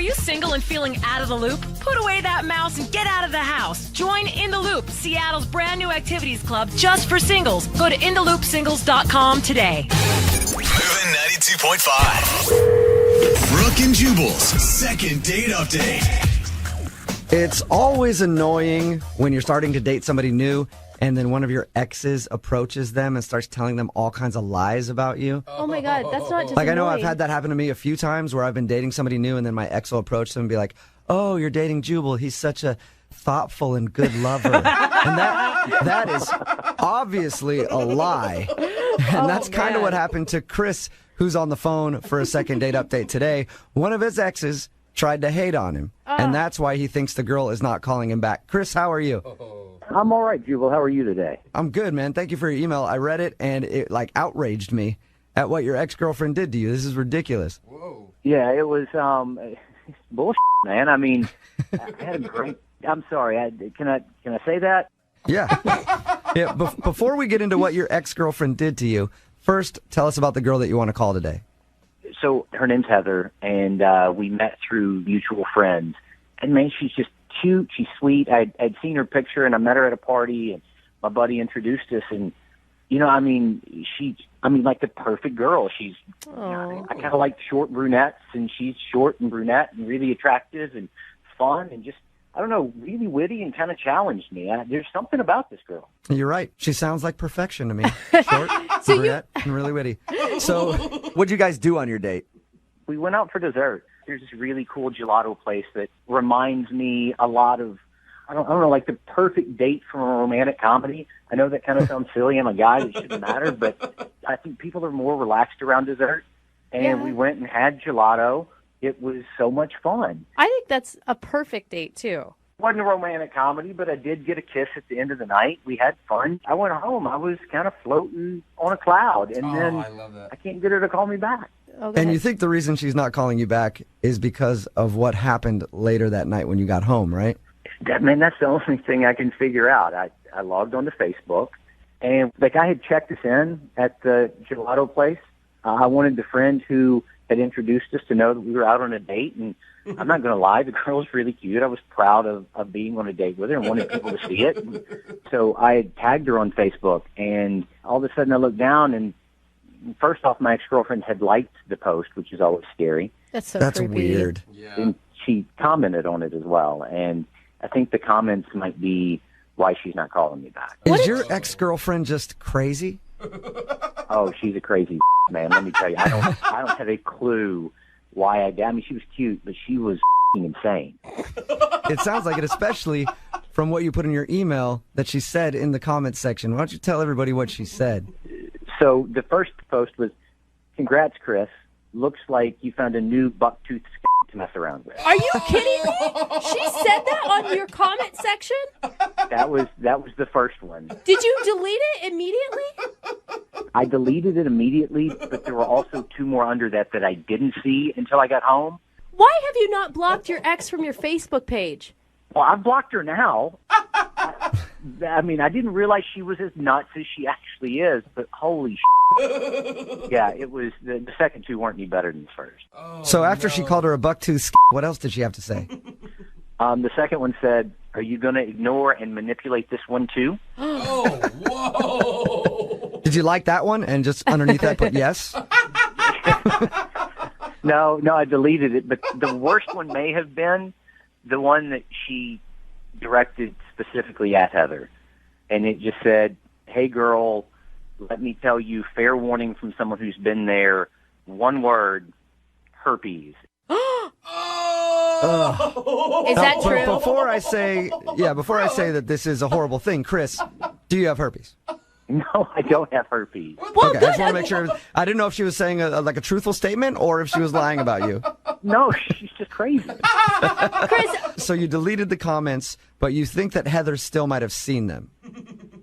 you single and feeling out of the loop? Put away that mouse and get out of the house. Join In the Loop, Seattle's brand new activities club just for singles. Go to intheloopsingles.com today. Moving 92.5. Brooke and Jubal's second date update. It's always annoying when you're starting to date somebody new and then one of your exes approaches them and starts telling them all kinds of lies about you. Oh my God, that's not just Like, I know annoying. I've had that happen to me a few times where I've been dating somebody new and then my ex will approach them and be like, oh, you're dating Jubal. He's such a thoughtful and good lover. And that is obviously a lie. And that's kind of what happened to Chris, who's on the phone for a second date update today. One of his exes tried to hate on him, and that's why he thinks the girl is not calling him back. Chris, how are you? I'm all right, Jubal. How are you today? I'm good, man. Thank you for your email. I read it, and it outraged me at what your ex-girlfriend did to you. This is ridiculous. Whoa. Yeah, it was bullshit, man. I mean, I had a great. I'm sorry. Can I say that? Yeah. Yeah. Before we get into what your ex-girlfriend did to you, first tell us about the girl that you want to call today. So her name's Heather, and we met through mutual friends. And man, she's just cute. She's sweet. I'd seen her picture, and I met her at a party, and my buddy introduced us. And like the perfect girl. She's. I kind of like short brunettes, and she's short and brunette and really attractive and fun and just. I don't know, really witty and kind of challenged me. There's something about this girl. You're right. She sounds like perfection to me. Short, brunette, and really witty. So what'd you guys do on your date? We went out for dessert. There's this really cool gelato place that reminds me a lot of, I don't know, like the perfect date from a romantic comedy. I know that kind of sounds silly. I'm a guy. It shouldn't matter. But I think people are more relaxed around dessert. And we went and had gelato. It was so much fun. I think that's a perfect date, too. It wasn't a romantic comedy, but I did get a kiss at the end of the night. We had fun. I went home. I was kind of floating on a cloud. And then I love that. I can't get her to call me back. And you think the reason she's not calling you back is because of what happened later that night when you got home, right? That's the only thing I can figure out. I logged onto Facebook, and the guy had checked us in at the gelato place. I wanted the friend who had introduced us to know that we were out on a date, and I'm not going to lie, the girl was really cute. I was proud of being on a date with her and wanted people to see it. And so I had tagged her on Facebook, and all of a sudden I looked down, and first off, my ex-girlfriend had liked the post, which is always scary. That's creepy. weird. Yeah. And she commented on it as well, and I think the comments might be why she's not calling me back. Is your ex-girlfriend just crazy? Oh, she's a crazy man. Let me tell you, I don't have a clue why I did. I mean, she was cute, but she was insane. It sounds like it, especially from what you put in your email that she said in the comments section. Why don't you tell everybody what she said? So the first post was, "Congrats, Chris. Looks like you found a new buck-toothed to mess around with." Are you kidding me? She said that on your comment section? That was the first one. Did you delete it immediately? I deleted it immediately, but there were also two more under that I didn't see until I got home. Why have you not blocked your ex from your Facebook page? Well, I've blocked her now. I mean, I didn't realize she was as nuts as she actually is, but holy shit. Yeah, it was, the second two weren't any better than the first. So after she called her a buck-tooth, what else did she have to say? The second one said, "Are you going to ignore and manipulate this one too?" Oh, whoa. Did you like that one and just underneath that put yes? No, I deleted it, but the worst one may have been the one that she directed specifically at Heather. And it just said, "Hey girl, let me tell you, fair warning from someone who's been there, one word, herpes." Is that But true? before I say that this is a horrible thing, Chris, do you have herpes? No, I don't have herpes. Well, Okay, I just want to make sure. I didn't know if she was saying a truthful statement or if she was lying about you. No, she's just crazy. Chris, So you deleted the comments, but you think that Heather still might have seen them.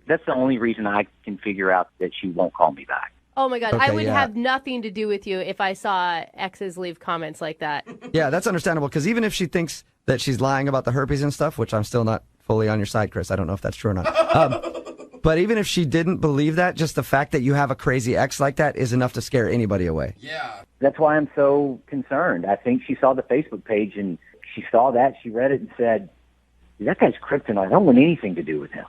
That's the only reason I can figure out that she won't call me back. oh my God, I Okay, would yeah. have nothing to do with you if I saw exes leave comments like that. Yeah, that's understandable, because even if she thinks that she's lying about the herpes and stuff, which I'm still not fully on your side, Chris, I don't know if that's true or not. But even if she didn't believe that, just the fact that you have a crazy ex like that is enough to scare anybody away. Yeah. That's why I'm so concerned. I think she saw the Facebook page and she saw that, she read it and said, that guy's kryptonite. I don't want anything to do with him.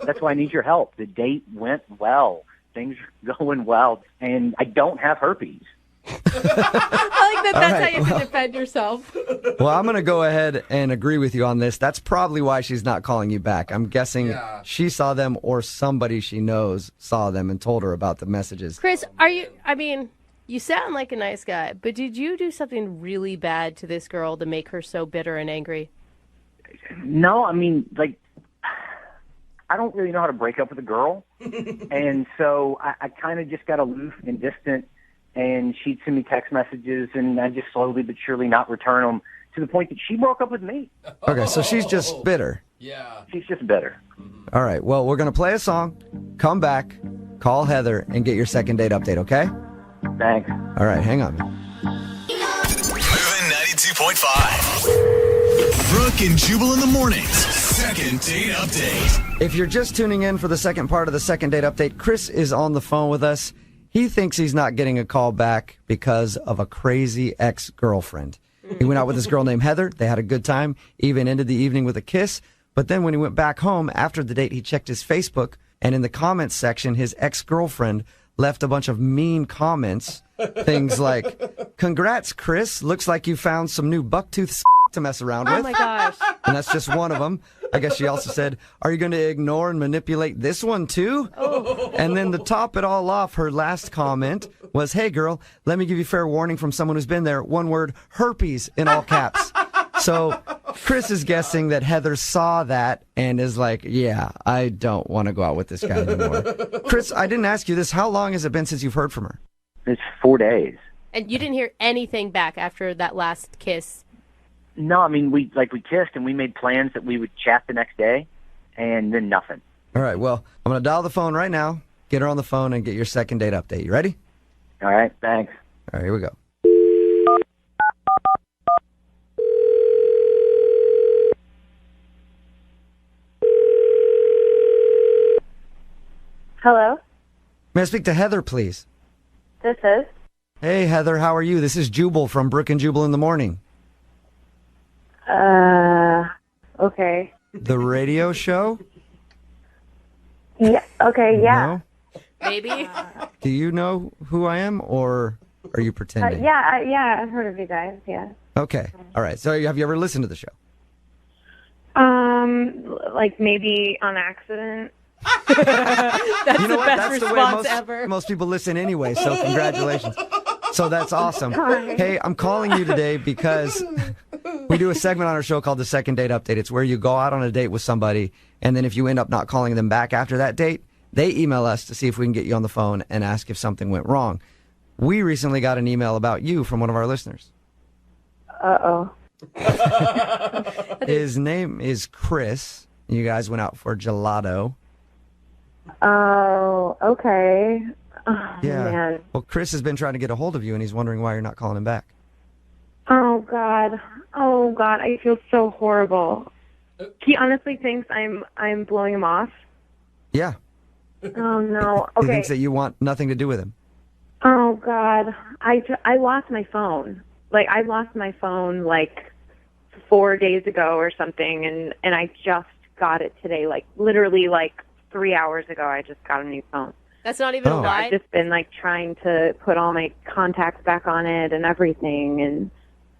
That's why I need your help. The date went well. Things are going well. And I don't have herpes. I like that that's right, how you can defend yourself. Well, I'm going to go ahead and agree with you on this. That's probably why she's not calling you back. I'm guessing she saw them or somebody she knows saw them and told her about the messages. Chris, you sound like a nice guy, but did you do something really bad to this girl to make her so bitter and angry? No, I mean, like, I don't really know how to break up with a girl. And so I kind of just got aloof and distant, and she'd send me text messages, and I just slowly but surely not return them to the point that she broke up with me. Okay, so she's just bitter. Yeah. She's just bitter. All right, well, we're going to play a song, come back, call Heather, and get your second date update, okay? Thanks. All right, hang on. Moving 92.5. Brooke and Jubal in the mornings. Second date update. If you're just tuning in for the second part of the second date update, Chris is on the phone with us. He thinks he's not getting a call back because of a crazy ex-girlfriend. He went out with this girl named Heather. They had a good time, even ended the evening with a kiss. But then when he went back home after the date, he checked his Facebook, and in the comments section, his ex-girlfriend left a bunch of mean comments. Things like, congrats, Chris. Looks like you found some new bucktooth to mess around with. Oh my gosh. And that's just one of them. I guess she also said, are you going to ignore and manipulate this one too? Oh. And then to top it all off, her last comment was, hey girl, let me give you fair warning from someone who's been there. One word, herpes in all caps. So Chris is guessing that Heather saw that and is like, yeah, I don't want to go out with this guy anymore. Chris, I didn't ask you this. How long has it been since you've heard from her? It's 4 days. And you didn't hear anything back after that last kiss? No, I mean, we kissed and we made plans that we would chat the next day, and then nothing. All right, well, I'm going to dial the phone right now, get her on the phone, and get your second date update. You ready? All right, thanks. All right, here we go. Hello, May I speak to Heather, please? this is. Hey, Heather, how are you? This is Jubal from Brooke and Jubal in the morning. Okay. The radio show? Yeah, okay, yeah. No? Maybe? Do you know who I am, or are you pretending? Yeah, I've heard of you guys, yeah. Okay. All right. So have you ever listened to the show? Like maybe on accident. That's You know the what? best That's the way response ever. most people listen anyway, so congratulations. So that's awesome. Hey, I'm calling you today because we do a segment on our show called the Second Date Update. It's where you go out on a date with somebody, and then if you end up not calling them back after that date, they email us to see if we can get you on the phone and ask if something went wrong. We recently got an email about you from one of our listeners. Uh-oh. His name is Chris. You guys went out for gelato. Oh, okay. Oh, Yeah. man. Well, Chris has been trying to get a hold of you, and he's wondering why you're not calling him back. Oh, God. Oh, God, I feel so horrible. He honestly thinks I'm blowing him off. Yeah. Oh, no. He Okay. thinks that you want nothing to do with him. Oh, God. I lost my phone. Like, I lost my phone, like, 4 days ago or something, and I just got it today. Like, literally, like, 3 hours ago, I just got a new phone. That's not even a lie? I've just been, like, trying to put all my contacts back on it and everything, and,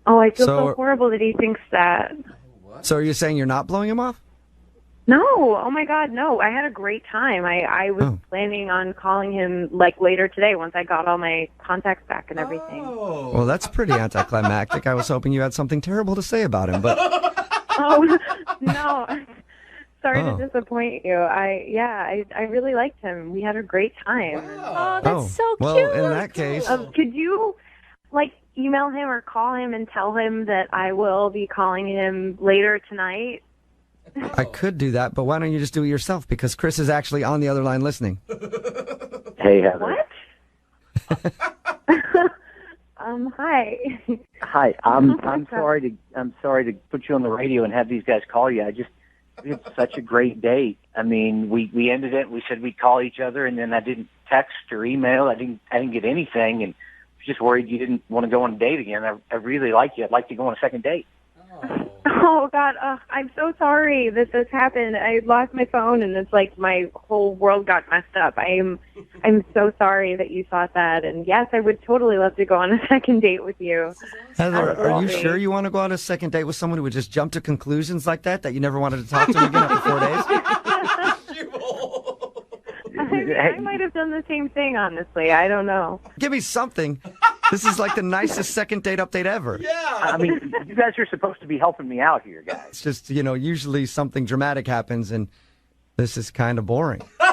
I feel so horrible that he thinks that. So are you saying you're not blowing him off? No, oh my God, no. I had a great time. I was planning on calling him like later today once I got all my contacts back and everything. Well, that's pretty anticlimactic. I was hoping you had something terrible to say about him, but Oh, no. Sorry to disappoint you. I really liked him. We had a great time. Oh, that's so well, cute. in that case, Could you like email him or call him and tell him that I will be calling him later tonight? I could do that, but why don't you just do it yourself? Because Chris is actually on the other line listening. Hey, Heather. What? Hi. Hi. I'm sorry to put you on the radio and have these guys call you. We had such a great date. I mean, we ended it. We said we'd call each other, and then I didn't text or email. I didn't get anything, and I was just worried you didn't want to go on a date again. I really like you. I'd like to go on a second date. Oh God, I'm so sorry that this happened. I lost my phone, and it's like my whole world got messed up. I'm so sorry that you thought that. And yes, I would totally love to go on a second date with you. Heather, are you sure you want to go on a second date with someone who would just jump to conclusions like that you never wanted to talk to them again after 4 days? I might have done the same thing, honestly. I don't know. Give me something. This is like the nicest second date update ever. Yeah. I mean, you guys are supposed to be helping me out here, guys. It's just, usually something dramatic happens, and this is kind of boring. Well,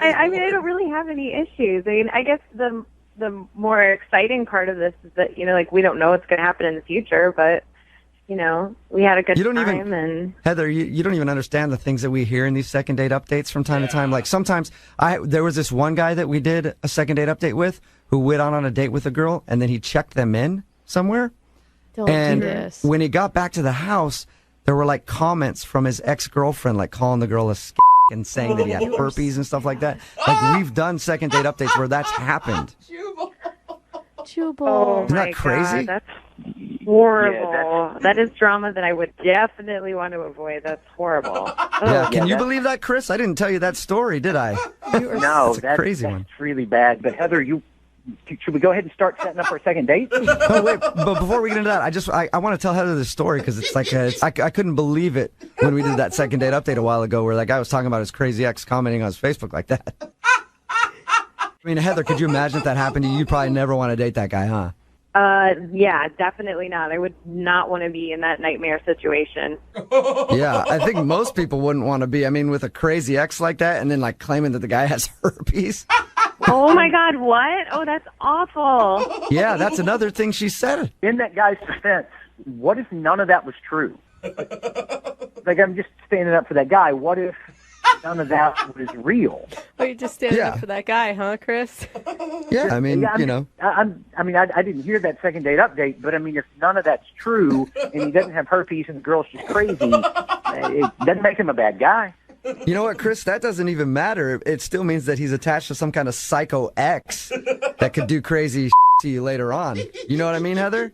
I mean, I don't really have any issues. I mean, I guess the more exciting part of this is that, like, we don't know what's going to happen in the future, but, we had a good time. And Heather, you don't even understand the things that we hear in these second date updates from time to time. Like, sometimes there was this one guy that we did a second date update with who went on a date with a girl, and then he checked them in somewhere. Don't And do this. when he got back to the house, there were like comments from his ex-girlfriend, like calling the girl a and saying that he had herpes and stuff like that. Like, we've done second date updates where that's happened. Jubal. oh Isn't that my crazy? God, that's horrible. Yeah, that is drama that I would definitely want to avoid. That's horrible. Yeah, can you that's- believe that, Chris? I didn't tell you that story, did I? No, That's a crazy that's one. really bad. But Heather, should we go ahead and start setting up our second date? Oh, wait, but before we get into that, I want to tell Heather this story because it's like, I couldn't believe it when we did that second date update a while ago where that guy was talking about his crazy ex commenting on his Facebook like that. I mean, Heather, could you imagine if that happened to you? You'd probably never want to date that guy, huh? Yeah, definitely not. I would not want to be in that nightmare situation. Yeah, I think most people wouldn't want to be. I mean, with a crazy ex like that and then like claiming that the guy has herpes. Oh my God, what? Oh, that's awful. Yeah, that's another thing she said. In that guy's defense, what if none of that was true? Like, I'm just standing up for that guy. What if none of that was real? Oh, you're just standing Yeah. up for that guy, huh, Chris? Yeah, I mean, Yeah, I didn't hear that second date update, but I mean, if none of that's true and he doesn't have herpes and the girl's just crazy, it doesn't make him a bad guy. You know what, Chris? That doesn't even matter. It still means that he's attached to some kind of psycho ex that could do crazy to you later on. You know what I mean, Heather?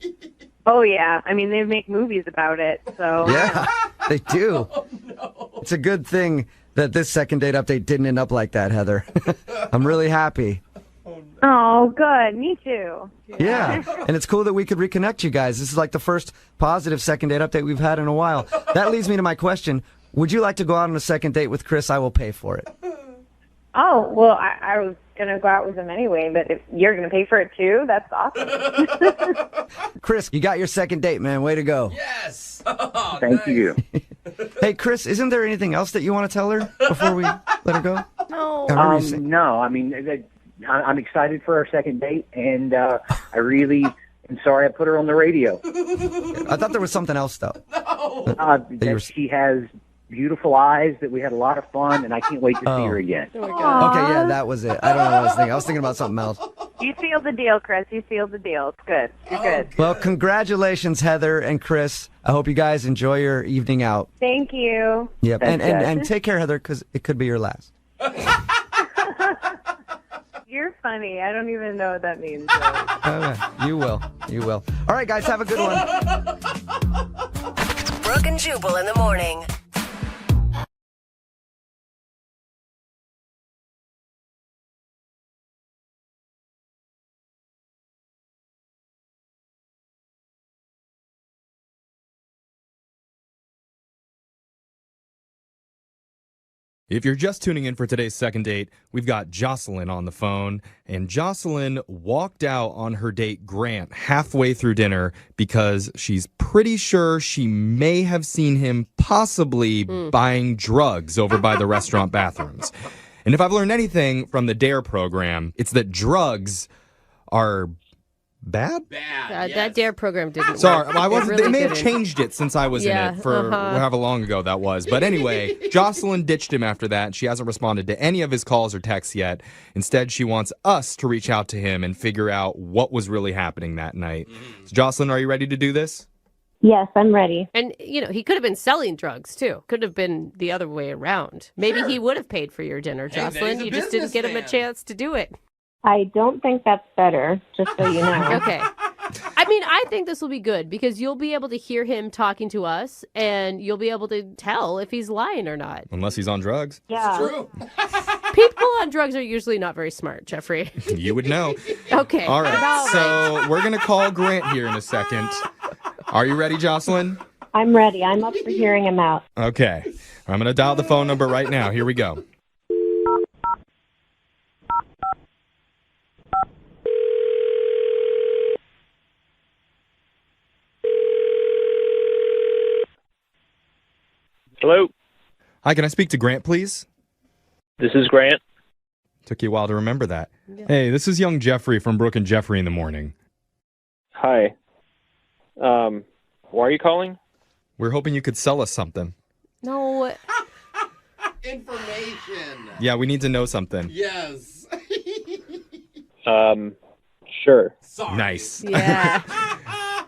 Oh yeah, I mean they make movies about it. So Yeah, they do. It's a good thing that this second date update didn't end up like that, Heather. I'm really happy. Oh, good. Me too. Yeah, and it's cool that we could reconnect you guys. This is like the first positive second date update we've had in a while. That leads me to my question. Would you like to go out on a second date with Chris? I will pay for it. Oh well, I was gonna go out with him anyway, but if you're gonna pay for it too, that's awesome. Chris, you got your second date, man. Way to go. Yes. Oh, Thank nice. you. Hey, Chris, isn't there anything else that you want to tell her before we let her go? No. I remember you saying- No, I mean, I'm excited for our second date, and I really am sorry I put her on the radio. I thought there was something else, though. That she has beautiful eyes, that we had a lot of fun, and I can't wait to see her again. Oh, my God. Okay, yeah, that was it. I don't know what I was thinking. I was thinking about something else. You sealed the deal, Chris. You sealed the deal. It's good. You're good. Well, congratulations, Heather and Chris. I hope you guys enjoy your evening out. Thank you. Yep, Thanks, guys. and take care, Heather, because it could be your last. You're funny. I don't even know what that means. Okay, you will. You will. All right, guys, have a good one. Brooke and Jubal in the morning. If you're just tuning in for today's second date, we've got Jocelyn on the phone, and Jocelyn walked out on her date Grant halfway through dinner because she's pretty sure she may have seen him possibly buying drugs over by the restaurant bathrooms. And if I've learned anything from the DARE program, it's that drugs are bad? Bad. That DARE program didn't work. Sorry, I It wasn't. really They may have didn't. changed it since I was in Yeah, it for however long ago that was. But anyway, Jocelyn ditched him after that. She hasn't responded to any of his calls or texts yet. Instead, she wants us to reach out to him and figure out what was really happening that night. So, Jocelyn, are you ready to do this? Yes, I'm ready. And, he could have been selling drugs, too. Could have been the other way around. Maybe he would have paid for your dinner, Hey, Jocelyn. he's a You just didn't get him a businessman. chance to do it. I don't think that's better, just so you know. Okay. I think this will be good because you'll be able to hear him talking to us and you'll be able to tell if he's lying or not. Unless he's on drugs. Yeah. True. People on drugs are usually not very smart, Jeffrey. You would know. Okay. All right. About So we're going to call Grant here in a second. Are you ready, Jocelyn? I'm ready. I'm up for hearing him out. Okay. I'm going to dial the phone number right now. Here we go. Hello, Hi, can I speak to Grant, please? this is Grant. Took you a while to remember that. Hey, this is young Jeffrey from Brooke and Jeffrey in the morning. Hi. Why are you calling? We're hoping you could sell us something. No. Information. Yeah, we need to know something. Yes. Sure. Sorry. Nice. Yeah.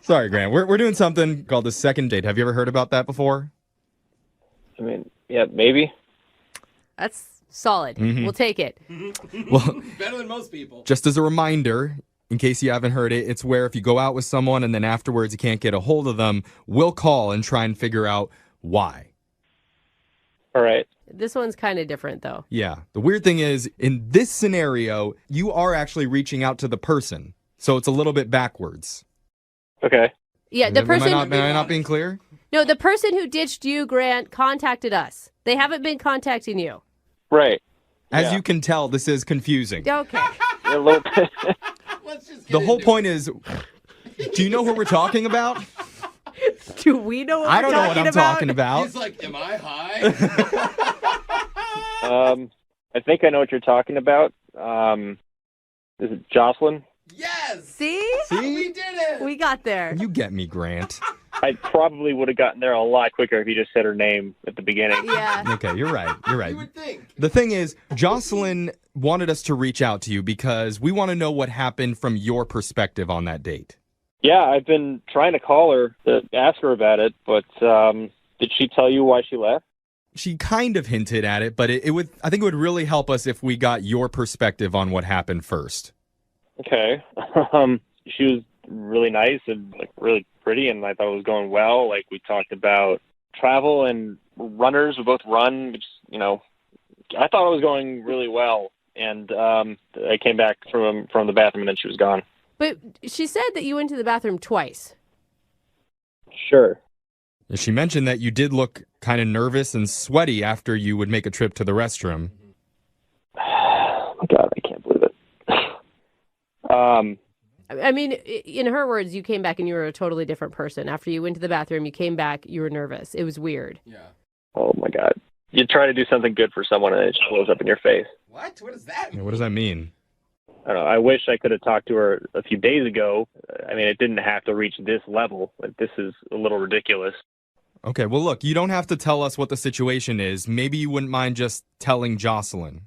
Sorry, Grant. We're doing something called the second date. Have you ever heard about that before? I mean, yeah, maybe. That's solid. We'll take it. Well, Better than most people. just as a reminder, in case you haven't heard it, it's where if you go out with someone and then afterwards you can't get a hold of them, we'll call and try and figure out why. All right. This one's kind of different, though. Yeah. The weird thing is, in this scenario, you are actually reaching out to the person. So it's a little bit backwards. Okay. Yeah, the person. Am I not being clear? No, the person who ditched you, Grant, contacted us. They haven't been contacting you. Right. As Yeah. you can tell, this is confusing. Okay. A little bit. Let's just get The whole into point is, do you know who we're talking about? Do we know what I we're don't know what talking I'm about? talking about. He's like, am I high? I think I know what you're talking about. Is it Jocelyn? Yes. See? We did it. We got there. You get me, Grant. I probably would have gotten there a lot quicker if you just said her name at the beginning. Yeah. Okay, you're right. You're right. You would think. The thing is, Jocelyn wanted us to reach out to you because we want to know what happened from your perspective on that date. Yeah, I've been trying to call her to ask her about it, but did she tell you why she left? She kind of hinted at it, but I think it would really help us if we got your perspective on what happened first. Okay. She was really nice and like really pretty, and I thought it was going well. Like we talked about travel and runners. We both run, which I thought it was going really well. And I came back from the bathroom, and then she was gone. But she said that you went to the bathroom twice. Sure. She mentioned that you did look kind of nervous and sweaty after you would make a trip to the restroom. Oh my God, I can't believe it. I mean, in her words, you came back and you were a totally different person. After you went to the bathroom, you came back, you were nervous. It was weird. Yeah. Oh my God. You try to do something good for someone, and it just blows up in your face. What? What does that Yeah, mean? what does that mean? I don't know. I wish I could have talked to her a few days ago. I mean, it didn't have to reach this level. Like, this is a little ridiculous. Okay, well, look, you don't have to tell us what the situation is. Maybe you wouldn't mind just telling Jocelyn.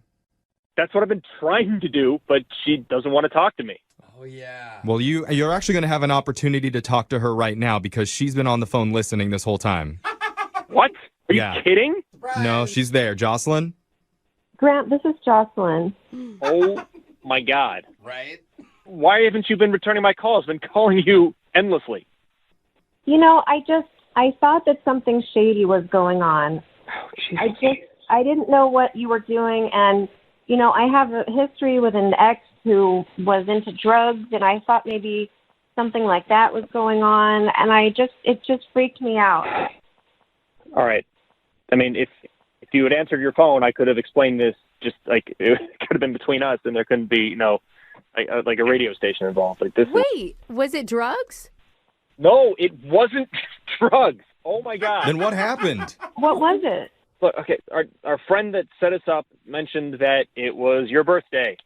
That's what I've been trying to do, but she doesn't want to talk to me. Oh, yeah. Well, you're actually going to have an opportunity to talk to her right now because she's been on the phone listening this whole time. What? Are Yeah. you kidding? No, she's there. Jocelyn? Grant, this is Jocelyn. Oh, my God. Right? Why haven't you been returning my calls? I've been calling you endlessly. I thought that something shady was going on. Oh, Jesus. I didn't know what you were doing, and, I have a history with an ex who was into drugs, and I thought maybe something like that was going on, and it just freaked me out. All right. I mean, if you had answered your phone, I could have explained this. Just like it could have been between us, and there couldn't be, like a radio station involved. Like this. Wait, was it drugs? No, it wasn't drugs. Oh my God. Then what happened? What was it? Look, okay, our friend that set us up mentioned that it was your birthday,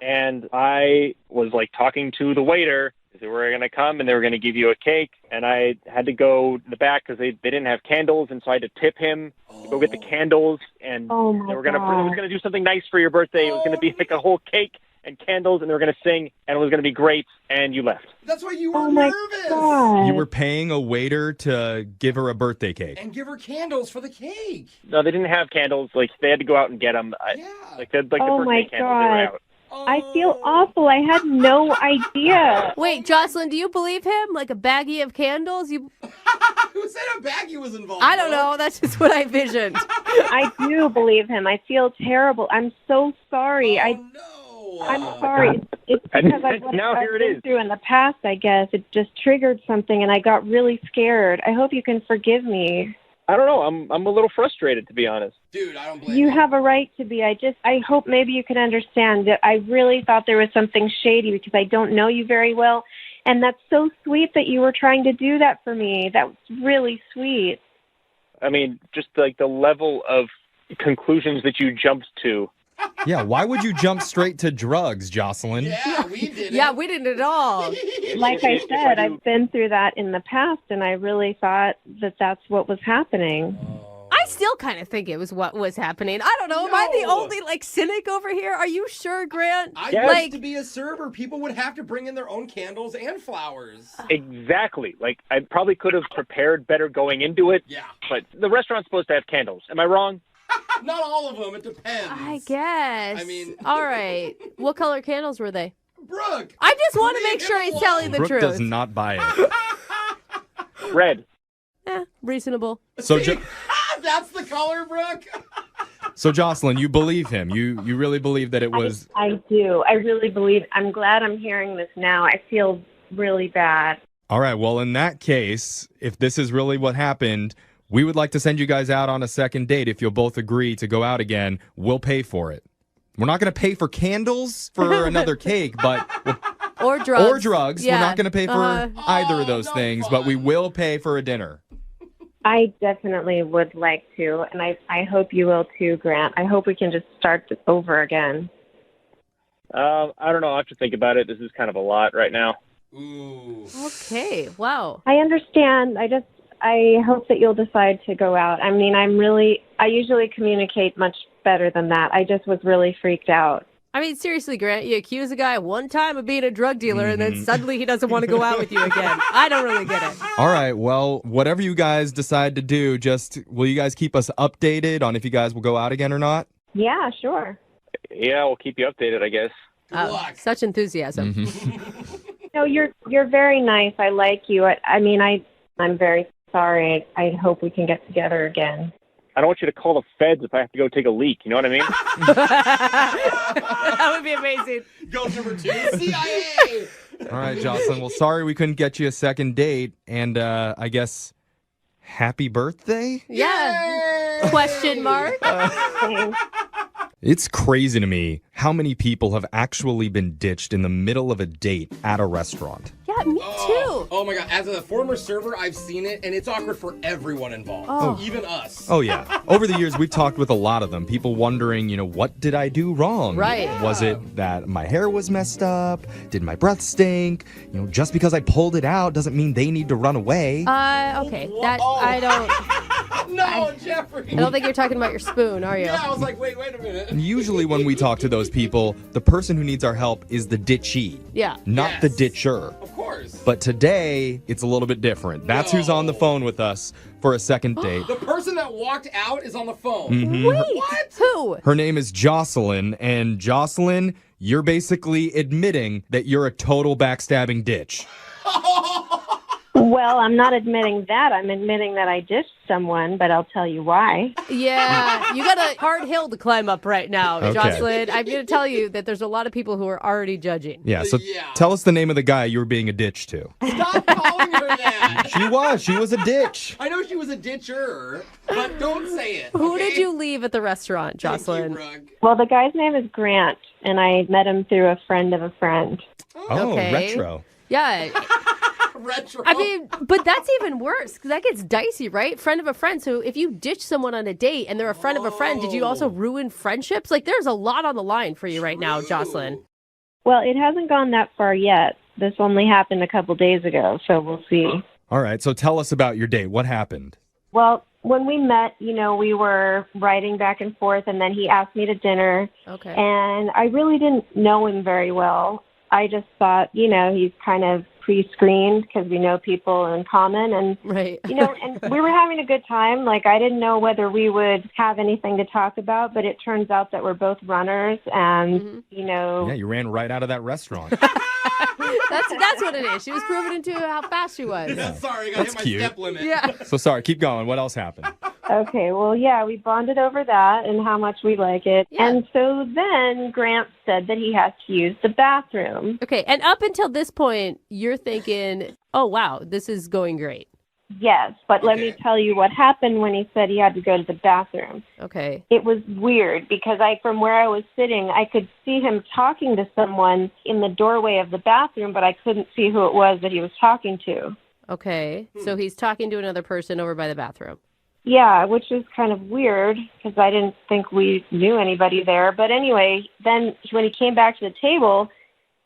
and I was like talking to the waiter. They were going to come and they were going to give you a cake, and I had to go in the back because they didn't have candles, and so I had to tip him to go get the candles, and Oh my they were going God. to do something nice for your birthday. It was going to be like a whole cake, and candles, and they were going to sing, and it was going to be great, and you left. That's why you were Oh my nervous. God. You were paying a waiter to give her a birthday cake. And give her candles for the cake. No, they didn't have candles. Like, they had to go out and get them. Yeah. Oh the my birthday candles, they were God. out. I feel awful. I had no idea. Wait, Jocelyn, do you believe him? Like a baggie of candles? Who said a baggie was involved? I don't know. That's just what I visioned. I do believe him. I feel terrible. I'm so sorry. No. I'm sorry. It's because And now here I've it been is. through in the past, I guess. It just triggered something, and I got really scared. I hope you can forgive me. I don't know. I'm a little frustrated, to be honest. Dude, I don't blame You have a right to be. I hope maybe you can understand that I really thought there was something shady because I don't know you very well. And that's so sweet that you were trying to do that for me. That was really sweet. I mean, just like the level of conclusions that you jumped to. Yeah, why would you jump straight to drugs, Jocelyn? Yeah, we did. Yeah, we didn't at all. Like I said, I've been through that in the past, and I really thought that that's what was happening. I still kind of think it was what was happening. I don't know. Am I the only cynic over here? Are you sure, Grant? I Yes. used to be a server. People would have to bring in their own candles and flowers. Exactly. Like, I probably could have prepared better going into it. Yeah. But the restaurant's supposed to have candles. Am I wrong? Not all of them. It depends. I guess. I mean- all right. What color candles were they? Brooke. I just want to leave make him sure he's alone. telling the Brooke truth. does not buy it. Red. Reasonable. So, That's the color, Brooke. so Jocelyn, you believe him. You really believe that it was... I do. I really believe. I'm glad I'm hearing this now. I feel really bad. All right, well, in that case, if this is really what happened, we would like to send you guys out on a second date. If you'll both agree to go out again, we'll pay for it. We're not going to pay for candles for another cake, but... Or drugs. Or drugs. Yeah. We're not going to pay for either of those no things, fun. but we will pay for a dinner. I definitely would like to, and I hope you will too, Grant. I hope we can just start this over again. I don't know. I'll have to think about it. This is kind of a lot right now. Ooh. Okay. Wow. I understand. I hope that you'll decide to go out. I mean, I usually communicate much better than that. I just was really freaked out. I mean, seriously, Grant, you accuse a guy one time of being a drug dealer, and then suddenly he doesn't want to go out with you again. I don't really get it. All right, well, whatever you guys decide to do, will you guys keep us updated on if you guys will go out again or not? Yeah, sure. Yeah, we'll keep you updated, I guess. Good luck. Such enthusiasm. No, you're very nice. I like you. I'm very sorry. I hope we can get together again. I don't want you to call the feds if I have to go take a leak. You know what I mean? That would be amazing. Go number 2, CIA. All right, Jocelyn. Well, sorry we couldn't get you a second date, and I guess happy birthday? Yeah. Question mark. It's crazy to me how many people have actually been ditched in the middle of a date at a restaurant. Yeah, me too. Oh my God. As a former server, I've seen it, and it's awkward for everyone involved. Oh. Even us. Oh, yeah. Over the years, we've talked with a lot of them. People wondering, what did I do wrong? Right. Was it that my hair was messed up? Did my breath stink? Just because I pulled it out doesn't mean they need to run away. Okay. That I don't. No, Jeffrey. I don't think you're talking about your spoon, are you? Yeah, I was like, wait a minute. And usually when we talk to those people, the person who needs our help is the ditchee, Yeah. not the Yes. ditcher. Of course. But today, it's a little bit different. That's who's on the phone with us for a second date. The person that walked out is on the phone. Wait. What? Who? Her name is Jocelyn, and Jocelyn, you're basically admitting that you're a total backstabbing ditch. Well, I'm not admitting that. I'm admitting that I ditched someone, but I'll tell you why. Yeah, you got a hard hill to climb up right now, Okay. Jocelyn. I'm going to tell you that there's a lot of people who are already judging. Yeah, so Yeah. tell us the name of the guy you were being a ditch to. Stop calling her that. She was a ditch. I know she was a ditcher, but don't say it. Who okay? did you leave at the restaurant, Thank you, Jocelyn? Brooke. Well, the guy's name is Grant, and I met him through a friend of a friend. Oh, Okay. retro. Yeah. Retro. I mean, but that's even worse because that gets dicey, right? Friend of a friend. So if you ditch someone on a date and they're a friend of a friend, did you also ruin friendships? Like, there's a lot on the line for you right now, Jocelyn. Well, it hasn't gone that far yet. This only happened a couple days ago, so we'll see. All right, so tell us about your date. What happened? Well, when we met, we were writing back and forth, and then he asked me to dinner. Okay. And I really didn't know him very well. I just thought, he's kind of pre-screened because we know people in common. And, Right. and we were having a good time. Like, I didn't know whether we would have anything to talk about, but it turns out that we're both runners and, Yeah, you ran right out of that restaurant. That's what it is. She was proving to how fast she was. Sorry, I got That's hit my cute. step limit. Yeah. So sorry, keep going. What else happened? Okay, well, yeah, we bonded over that and how much we like it. Yeah. And so then Grant said that he has to use the bathroom. Okay, and up until this point, you're thinking, oh, wow, this is going great. Yes, but let me tell you what happened when he said he had to go to the bathroom. Okay. It was weird because from where I was sitting, I could see him talking to someone in the doorway of the bathroom, but I couldn't see who it was that he was talking to. Okay, so he's talking to another person over by the bathroom. Yeah, which is kind of weird because I didn't think we knew anybody there. But anyway, then when he came back to the table,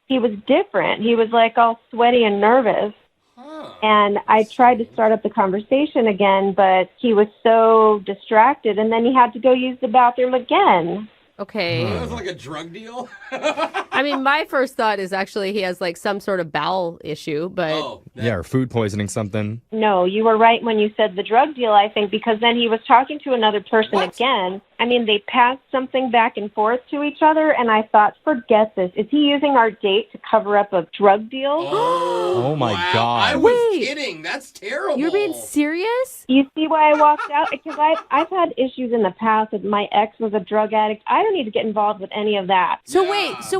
he was different. He was like all sweaty and nervous. And I tried to start up the conversation again, but he was so distracted. And then he had to go use the bathroom again. Okay. That was like a drug deal? I mean, my first thought is actually he has like some sort of bowel issue, but Yeah, or food poisoning something. No, you were right when you said the drug deal, I think, because then he was talking to another person again. I mean, they passed something back and forth to each other, and I thought, forget this. Is he using our date to cover up a drug deal? Oh my God. I was kidding. That's terrible. You're being serious? You see why I walked out? Because I've had issues in the past with my ex was a drug addict. I don't need to get involved with any of that. So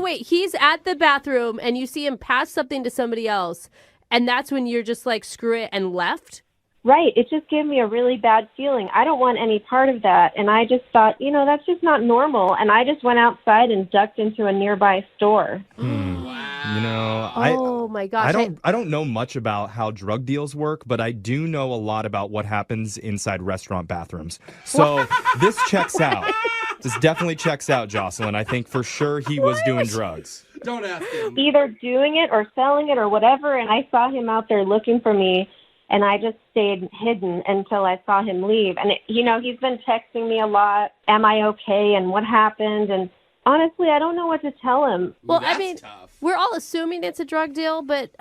wait, he's at the bathroom and you see him pass something to somebody else, and that's when you're just like, screw it, and left? Right. It just gave me a really bad feeling. I don't want any part of that. And I just thought, that's just not normal. And I just went outside and ducked into a nearby store. Oh my gosh. I don't know much about how drug deals work, but I do know a lot about what happens inside restaurant bathrooms. So this checks out. This definitely checks out, Jocelyn. I think for sure he was doing drugs. Don't ask him. Either doing it or selling it or whatever. And I saw him out there looking for me. And I just stayed hidden until I saw him leave. And, he's been texting me a lot. Am I okay? And what happened? And honestly, I don't know what to tell him. Well, I mean, we're all assuming it's a drug deal, but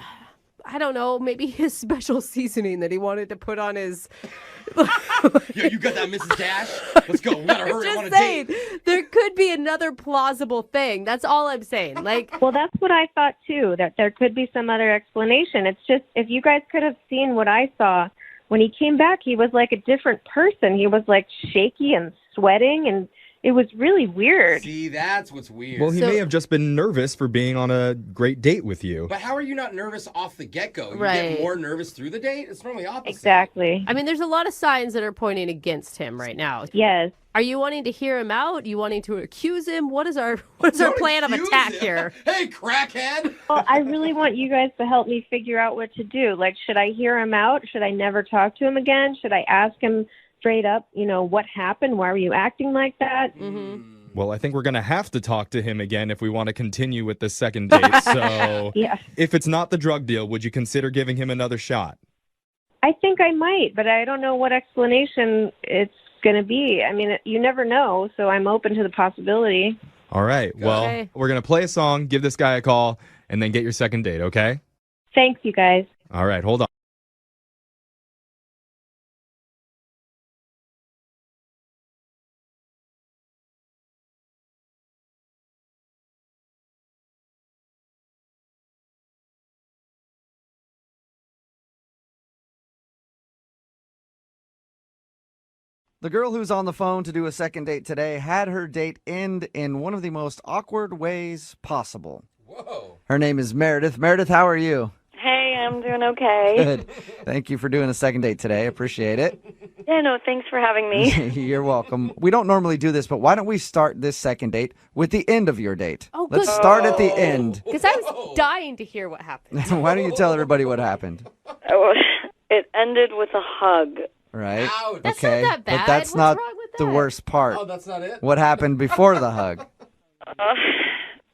I don't know, maybe his special seasoning that he wanted to put on his... Yo, you got that, Mrs. Dash? Let's go. We gotta hurry. I want to saying, date. there could be another plausible thing. That's all I'm saying. Well, that's what I thought too, that there could be some other explanation. It's just, if you guys could have seen what I saw, when he came back, he was like a different person. He was like shaky and sweating, and it was really weird. See, that's what's weird. Well, he may have just been nervous for being on a great date with you. But how are you not nervous off the get-go? You Right. get more nervous through the date? It's normally opposite. Exactly. I mean, there's a lot of signs that are pointing against him right now. Yes. Are you wanting to hear him out? Are you wanting to accuse him? What is our plan of accuse attack him. here? Hey, crackhead! Well, I really want you guys to help me figure out what to do. Like, should I hear him out? Should I never talk to him again? Should I ask him straight up, what happened? Why were you acting like that? Mm-hmm. Well, I think we're going to have to talk to him again if we want to continue with the second date. So Yeah. if it's not the drug deal, would you consider giving him another shot? I think I might, but I don't know what explanation it's going to be. I mean, you never know, so I'm open to the possibility. All right. Well, Okay. we're going to play a song, give this guy a call, and then get your second date, okay? Thanks, you guys. All right. Hold on. The girl who's on the phone to do a second date today had her date end in one of the most awkward ways possible. Whoa. Her name is Meredith. Meredith, how are you? Hey, I'm doing okay. Good. Thank you for doing a second date today. Appreciate it. Yeah, no, thanks for having me. You're welcome. We don't normally do this, but why don't we start this second date with the end of your date? Oh, Let's good. start at the end. Because I was dying to hear what happened. Why don't you tell everybody what happened? Oh, it ended with a hug. Right? Ouch. That's Okay. not that bad. But that's What's not wrong with the that? worst part. Oh, that's not it? What happened before the hug?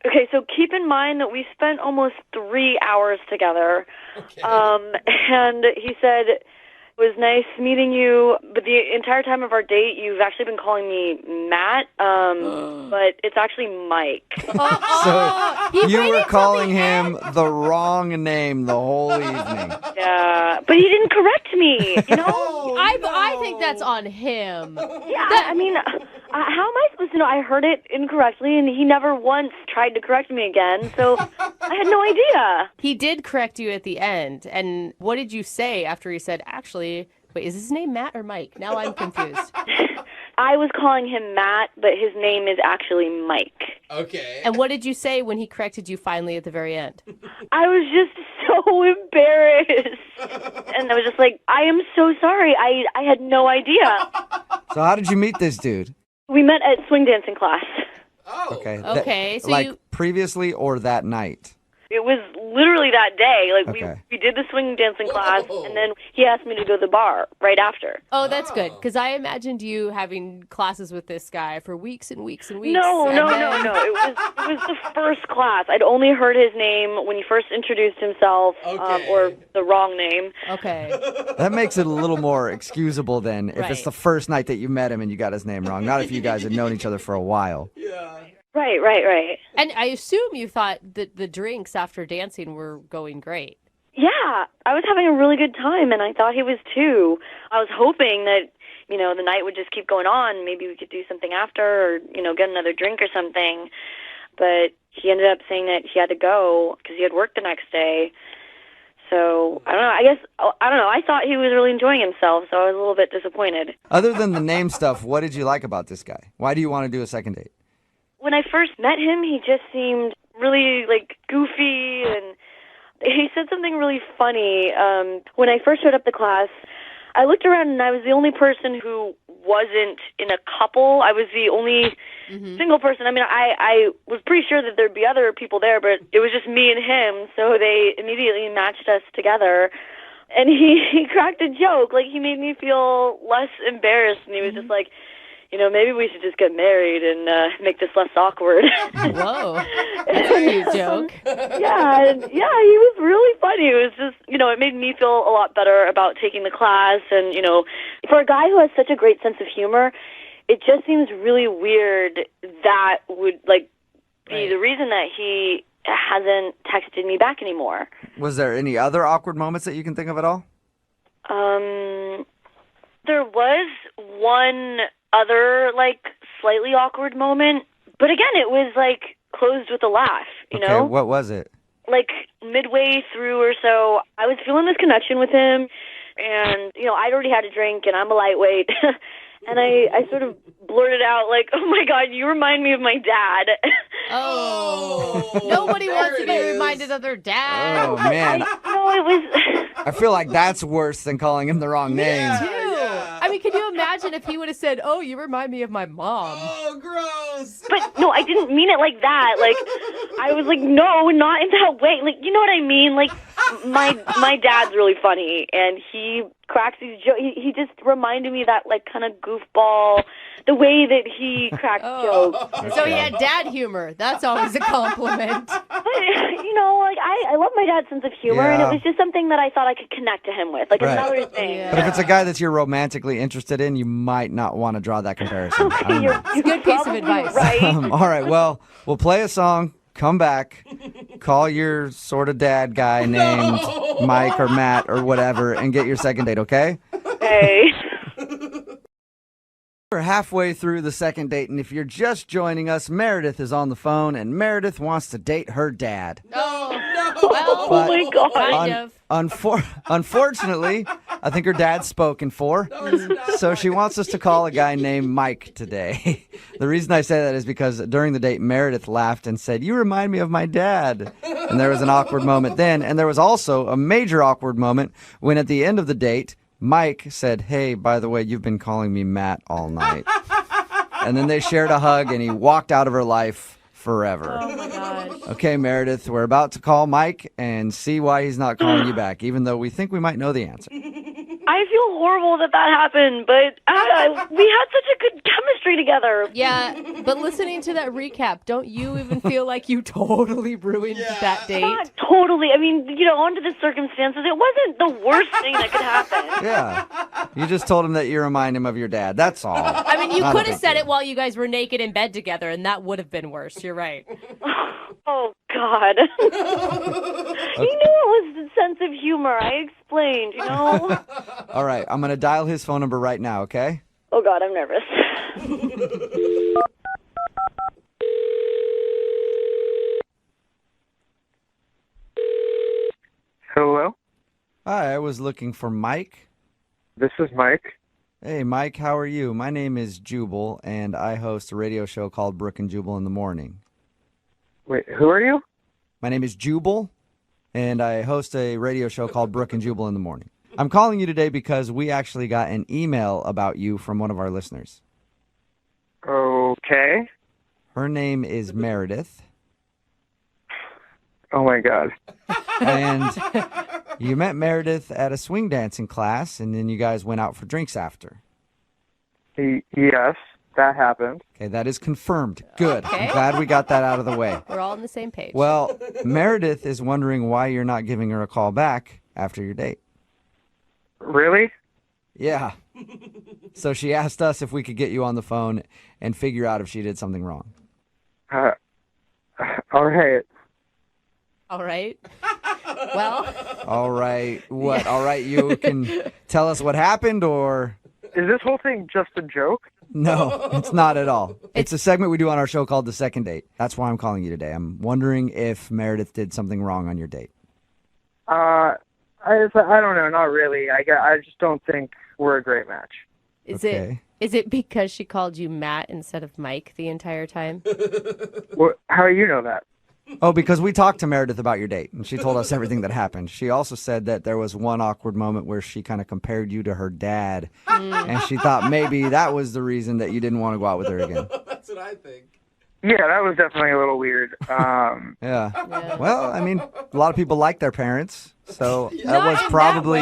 Okay, so keep in mind that we spent almost 3 hours together. Okay. And he said It was nice meeting you, but the entire time of our date, you've actually been calling me Matt, but it's actually Mike. So you were calling him the wrong name the whole evening. Yeah, but he didn't correct me, you know? I think that's on him. Yeah, I mean, how am I supposed to know? I heard it incorrectly, and he never once tried to correct me again, so I had no idea. He did correct you at the end, and what did you say after he said, actually, wait, is his name Matt or Mike? Now I'm confused. I was calling him Matt, but his name is actually Mike. Okay. And what did you say when he corrected you finally at the very end? I was just so embarrassed. And I was just like, I am so sorry. I had no idea. So how did you meet this dude? We met at swing dancing class. Oh. Okay. Okay, so like you... previously or that night? It was literally that day. Like Okay. we did the swing dancing class, and then he asked me to go to the bar right after. Oh, that's good, because I imagined you having classes with this guy for weeks and weeks and weeks. No. and then- It was the first class. I'd only heard his name when he first introduced himself, or the wrong name. Okay. That makes it a little more excusable then if it's Right. the first night that you met him and you got his name wrong. Not if you guys had known each other for a while. Right. And I assume you thought that the drinks after dancing were going great. Yeah, I was having a really good time, and I thought he was too. I was hoping that, the night would just keep going on. Maybe we could do something after, or, get another drink or something. But he ended up saying that he had to go because he had work the next day. So, I don't know. I thought he was really enjoying himself, so I was a little bit disappointed. Other than the name stuff, what did you like about this guy? Why do you want to do a second date? When I first met him, he just seemed really, goofy, and he said something really funny. When I first showed up to class, I looked around, and I was the only person who wasn't in a couple. I was the only single person. I mean, I was pretty sure that there'd be other people there, but it was just me and him, so they immediately matched us together. And he cracked a joke. He made me feel less embarrassed, and he was just like, maybe we should just get married and make this less awkward. Whoa. That's a new joke. Yeah, he was really funny. It was just, it made me feel a lot better about taking the class. And, for a guy who has such a great sense of humor, it just seems really weird that would, be the reason that he hasn't texted me back anymore. Was there any other awkward moments that you can think of at all? There was one other, slightly awkward moment. But again, it was, closed with a laugh, you know? Okay, what was it? Midway through or so, I was feeling this connection with him. And, I'd already had a drink, and I'm a lightweight. And I sort of blurted out, oh, my God, you remind me of my dad. Oh. Nobody wants to be reminded of their dad. Oh, man. It was... I feel like that's worse than calling him the wrong name. I mean, can you imagine if he would have said, oh, you remind me of my mom? Oh, gross. But, no, I didn't mean it like that. I was like, no, not in that way. You know what I mean? My dad's really funny, and he cracks these jokes. He just reminded me of that, kind of goofball, the way that he cracked jokes. So he had dad humor. That's always a compliment. But, I love my dad's sense of humor, and it was just something that I thought I could connect to him with, another thing. Yeah. But if it's a guy that you're romantically interested in, you might not want to draw that comparison. You're It's a good piece of advice. right. All right, well, we'll play a song, come back, call your sort of dad guy named Mike or Matt or whatever, and get your second date, okay? Hey. We're halfway through the second date, and if you're just joining us, Meredith is on the phone, and Meredith wants to date her dad. Oh, my God. Kind of. Unfortunately, I think her dad's spoken for, so she wants us to call a guy named Mike today. The reason I say that is because during the date, Meredith laughed and said, "You remind me of my dad." And there was an awkward moment then, and there was also a major awkward moment when at the end of the date, Mike said, "Hey, by the way, you've been calling me Matt all night." And then they shared a hug, and he walked out of her life forever. Oh, my gosh. Okay, Meredith, we're about to call Mike and see why he's not calling you back, even though we think we might know the answer. I feel horrible that happened, but we had such a good chemistry together. Yeah, but listening to that recap, don't you even feel like you totally ruined that date? Not totally. I mean, under the circumstances, it wasn't the worst thing that could happen. Yeah. You just told him that you remind him of your dad. That's all. I mean, you could have said it while you guys were naked in bed together, and that would have been worse. You're right. Oh, God. You knew it was the sense of humor. I explained, All right. I'm going to dial his phone number right now, okay? Oh, God, I'm nervous. Hello? Hi, I was looking for Mike. This is Mike. Hey, Mike, how are you? My name is Jubal, and I host a radio show called Brooke and Jubal in the Morning. Wait, who are you? My name is Jubal, and I host a radio show called Brooke and Jubal in the Morning. I'm calling you today because we actually got an email about you from one of our listeners. Okay. Her name is Meredith. Oh, my God. And you met Meredith at a swing dancing class, and then you guys went out for drinks after. Yes, that happened. Okay, that is confirmed. Good. Okay. I'm glad we got that out of the way. We're all on the same page. Well, Meredith is wondering why you're not giving her a call back after your date. Really? Yeah. So she asked us if we could get you on the phone and figure out if she did something wrong. All right. All right. Well. All right. What? All right. You can tell us what happened, or? Is this whole thing just a joke? No, it's not at all. It's a segment we do on our show called The Second Date. That's why I'm calling you today. I'm wondering if Meredith did something wrong on your date. I don't know. Not really. I just don't think we're a great match. Is it because she called you Matt instead of Mike the entire time? How do you know that? Oh, because we talked to Meredith about your date, and she told us everything that happened. She also said that there was one awkward moment where she kind of compared you to her dad, and she thought maybe that was the reason that you didn't want to go out with her again. That's what I think. Yeah, that was definitely a little weird. Yeah. Well, I mean, a lot of people like their parents, so that was probably...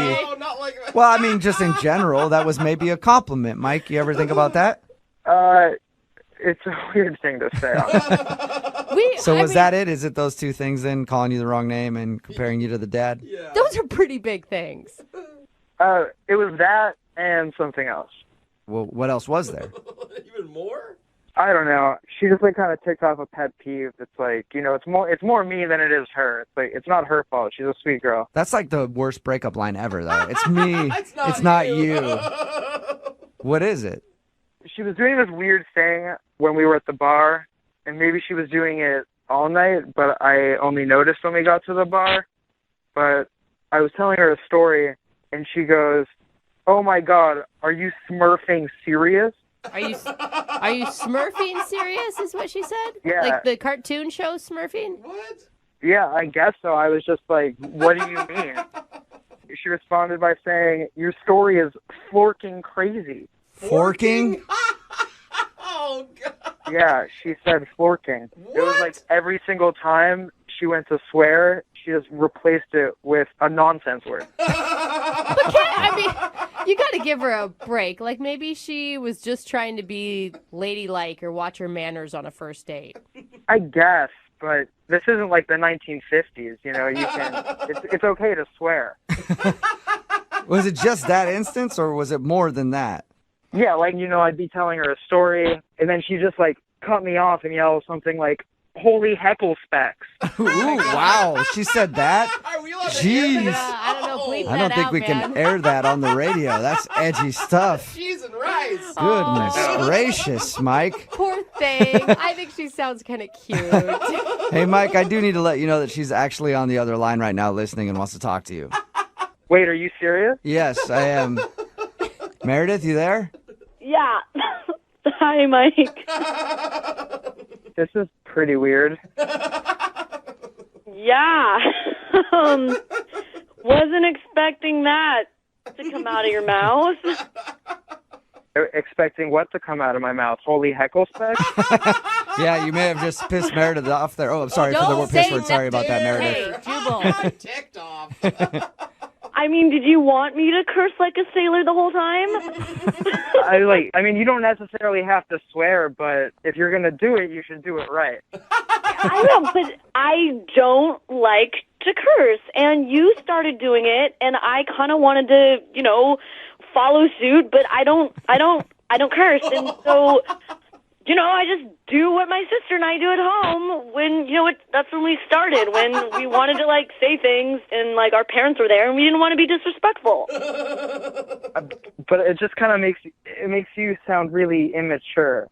Well, I mean, just in general, that was maybe a compliment. Mike, you ever think about that? It's a weird thing to say. Was that it? Is it those two things then, calling you the wrong name and comparing you to the dad? Yeah. Those are pretty big things. It was that and something else. Well, what else was there? Even more? I don't know. She just kind of ticked off a pet peeve. It's like, it's more me than it is her. It's like, it's not her fault. She's a sweet girl. That's like the worst breakup line ever, though. It's me. It's not you. What is it? She was doing this weird thing when we were at the bar, and maybe she was doing it all night, but I only noticed when we got to the bar. But I was telling her a story, and she goes, "Oh my God, are you smurfing serious?" Are you smurfing serious is what she said? Yeah. Like the cartoon show Smurfing? What? Yeah, I guess so. I was just like, what do you mean? She responded by saying, "Your story is forking crazy." Forking? Oh, God. Yeah, she said forking. What? It was like every single time she went to swear, she just replaced it with a nonsense word. You got to give her a break. Like maybe she was just trying to be ladylike or watch her manners on a first date. I guess, but this isn't like the 1950s. It's okay to swear. Was it just that instance, or was it more than that? Yeah, I'd be telling her a story, and then she just cut me off and yell something like, "Holy heckle specks." Ooh, wow. She said that? Are we allowed to Jeez. hear that? I don't know. Bleep I don't that think out, we man. can air that on the radio. That's edgy stuff. Cheese and rice. Goodness gracious, Mike. Poor thing. I think she sounds kind of cute. Hey, Mike, I do need to let you know that she's actually on the other line right now listening and wants to talk to you. Wait, are you serious? Yes, I am. Meredith, you there? Yeah. Hi, Mike. This is pretty weird. Yeah. Wasn't expecting that to come out of your mouth. Expecting what to come out of my mouth? Holy heckle specks? Yeah, you may have just pissed Meredith off there. Oh, I'm sorry for the word piss word. Sorry about that, Meredith. Hey, Jubal. I'm ticked off. I mean, did you want me to curse like a sailor the whole time? I mean, you don't necessarily have to swear, but if you're going to do it, you should do it right. I know, but I don't like to curse, and you started doing it, and I kind of wanted to, follow suit, but I don't curse, and so, I just do what my sister and I do at home when, that's when we started, when we wanted to, say things, and, our parents were there, and we didn't want to be disrespectful. But it just kind of makes you sound really immature.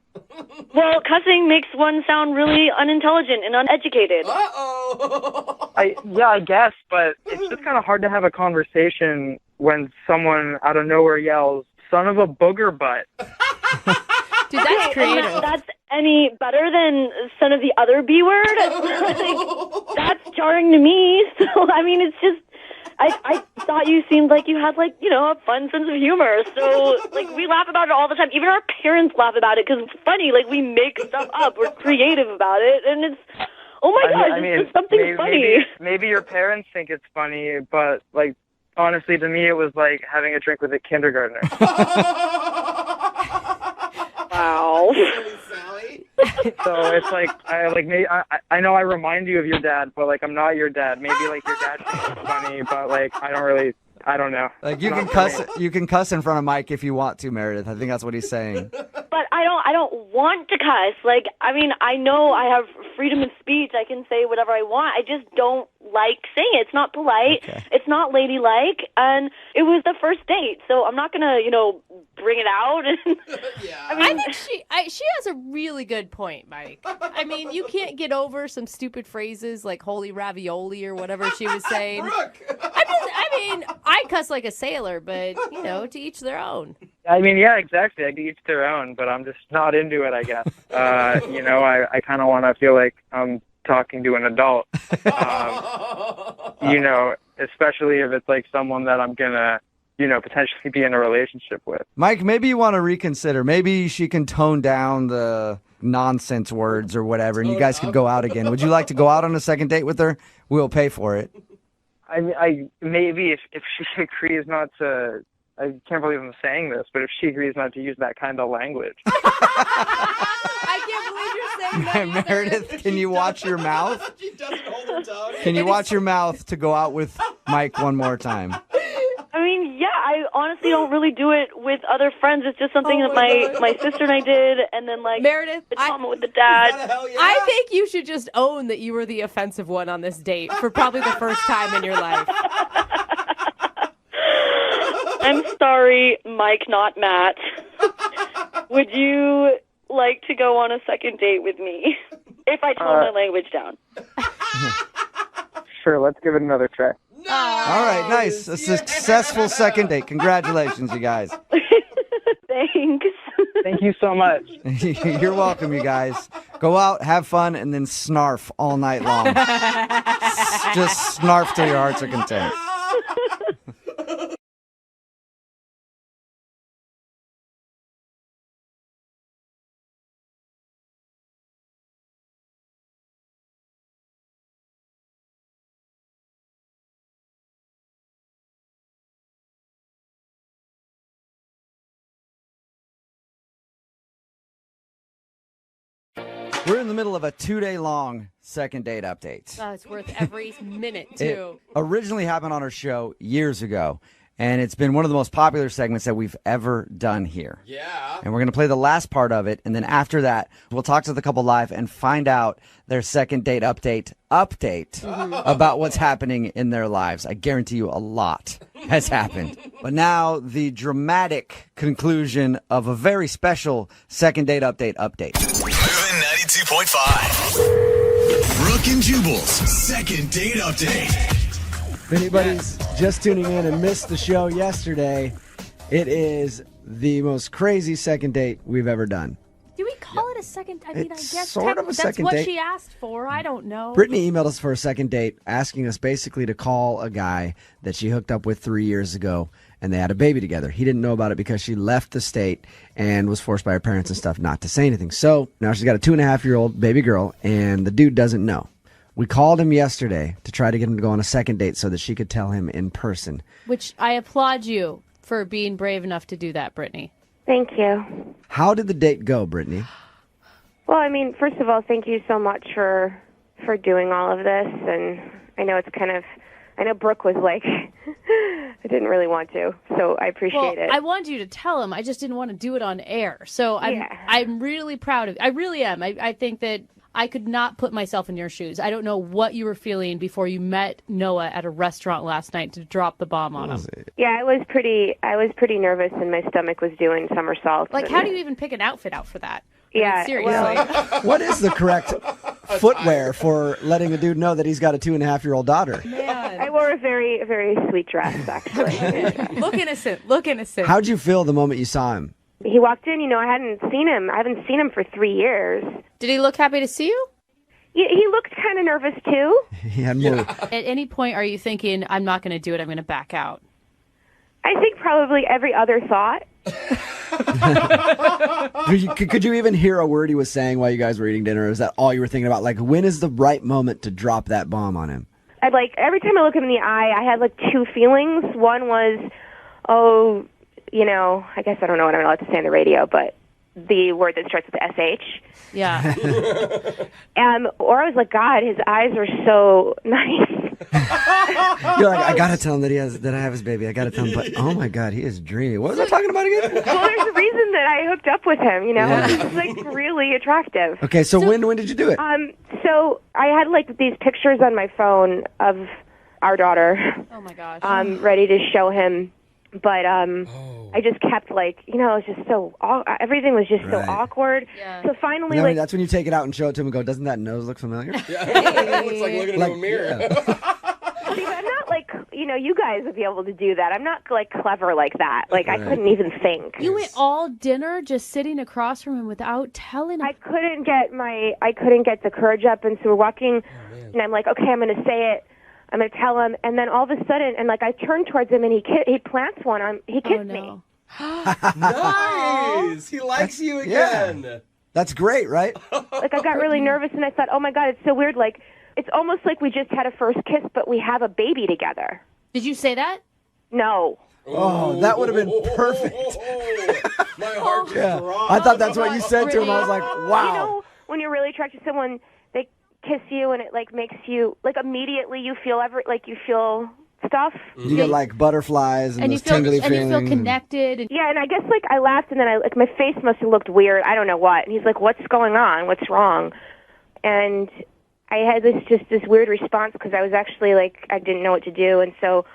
Well, cussing makes one sound really unintelligent and uneducated. I guess, but it's just kind of hard to have a conversation when someone out of nowhere yells, "Son of a booger butt." Dude, that's creative. That's any better than son of the other B word? That's jarring to me. So, I mean, it's just, I thought you seemed like you had, a fun sense of humor. So, we laugh about it all the time. Even our parents laugh about it because it's funny. We make stuff up. We're creative about it. And it's, oh my gosh, it's just something funny. Maybe your parents think it's funny, but, honestly, to me, it was like having a drink with a kindergartner. Wow. So it's I know I remind you of your dad, but I'm not your dad. Maybe your dad thinks it's funny, but I don't know. You can cuss in front of Mike if you want to, Meredith. I think that's what he's saying. But I don't want to cuss. I know I have freedom of speech. I can say whatever I want. I just don't like saying it. It's not polite. Okay. It's not ladylike. And it was the first date, so I'm not gonna, bring it out. I think she has a really good point, Mike. I mean, you can't get over some stupid phrases like "holy ravioli" or whatever she was saying. I cuss like a sailor, but to each their own. I mean, yeah, exactly. I each their own, but I'm just not into it, I guess. I kind of want to feel like I'm talking to an adult. Especially if it's someone that I'm gonna, potentially be in a relationship with. Mike, maybe you want to reconsider. Maybe she can tone down the nonsense words or whatever, and you guys could go out again. Would you like to go out on a second date with her? We'll pay for it. I maybe if she agrees not to. I can't believe I'm saying this, but if she agrees not to use that kind of language. I can't believe you're saying that. Meredith, can you watch your mouth? She doesn't hold her tongue. Can you watch your mouth to go out with Mike one more time? I mean, yeah, I honestly don't really do it with other friends. It's just something that my sister and I did, and then Meredith, the drama with the dad. I think you should just own that you were the offensive one on this date for probably the first time in your life. I'm sorry, Mike, not Matt. Would you like to go on a second date with me if I tone my language down? Sure, let's give it another try. Nice. All right, nice. A successful second date. Congratulations, you guys. Thanks. Thank you so much. You're welcome, you guys. Go out, have fun, and then snarf all night long. Just snarf till your hearts are content. We're in the middle of a 2-day-long second date update. Oh, it's worth every minute, too. It originally happened on our show years ago, and it's been one of the most popular segments that we've ever done here. Yeah. And we're going to play the last part of it, and then after that, we'll talk to the couple live and find out their second date update about what's happening in their lives. I guarantee you a lot has happened. But now, the dramatic conclusion of a very special second date update. 92.5. Brooke and Jubal's second date update. If anybody's just tuning in and missed the show yesterday, it is the most crazy second date we've ever done. Do we call it a second? I mean, I guess sort of a second that's what date. she asked for. I don't know. Brittany emailed us for a second date, asking us basically to call a guy that she hooked up with 3 years ago, and they had a baby together. He didn't know about it because she left the state and was forced by her parents and stuff not to say anything. So now she's got a 2.5-year-old baby girl, and the dude doesn't know. We called him yesterday to try to get him to go on a second date so that she could tell him in person. Which I applaud you for being brave enough to do that, Brittany. Thank you. How did the date go, Brittany? Well, I mean, first of all, thank you so much for doing all of this. And I know I know Brooke was like, I didn't really want to, so I appreciate it. I wanted you to tell him. I just didn't want to do it on air. So I'm really proud of you. I really am. I think that I could not put myself in your shoes. I don't know what you were feeling before you met Noah at a restaurant last night to drop the bomb on him. Yeah, I was pretty nervous, and my stomach was doing somersaults. Like, how do you even pick an outfit out for that? Yeah, I mean, seriously. What is the correct footwear for letting a dude know that he's got a 2.5-year-old daughter? I wore a very, very sweet dress, actually. Look innocent. Look innocent. How'd you feel the moment you saw him? He walked in, I hadn't seen him for 3 years. Did he look happy to see you? He looked kind of nervous, too. He had more. At any point, are you thinking, I'm not going to do it, I'm going to back out? I think probably every other thought. Could you even hear a word he was saying while you guys were eating dinner? Or is that all you were thinking about? Like, when is the right moment to drop that bomb on him? Every time I look him in the eye, I had two feelings. One was, I guess I don't know what I'm allowed to say on the radio, but the word that starts with SH. Yeah. Or I was like, God, his eyes are so nice. You're like, I gotta tell him that I have his baby. I gotta tell him, but oh my God, he is dreamy. What was I talking about again? Well, there's a reason that I hooked up with him. He's really attractive. Okay, so when did you do it? So I had these pictures on my phone of our daughter. Oh my gosh. Ready to show him, but I just kept it was just so everything was just so awkward. Yeah. So finally, that's when you take it out and show it to him and go, doesn't that nose look familiar? It's like looking into a mirror. Yeah. See, I'm not you guys would be able to do that. I'm not clever like that. I couldn't even think. You went all dinner just sitting across from him without telling him. I couldn't get the courage up, and so we're walking, and I'm like, okay, I'm going to say it. I'm going to tell him, and then all of a sudden, and I turn towards him, and he plants one on. He kissed me. Nice. He likes you again. Yeah. That's great, right? I got really nervous, and I thought, oh my God, it's so weird. It's almost like we just had a first kiss, but we have a baby together. Did you say that? No. Oh, that would have been perfect. My heart just dropped. I thought that's what you said to him. I was like, wow. When you're really attracted to someone, they kiss you, and it makes you immediately you feel you feel stuff. You get butterflies and those tingly feelings. And you feel connected. Yeah, and I guess I laughed, and then my face must have looked weird. I don't know what. And he's like, "What's going on? What's wrong?" And I had this weird response because I was actually I didn't know what to do, and so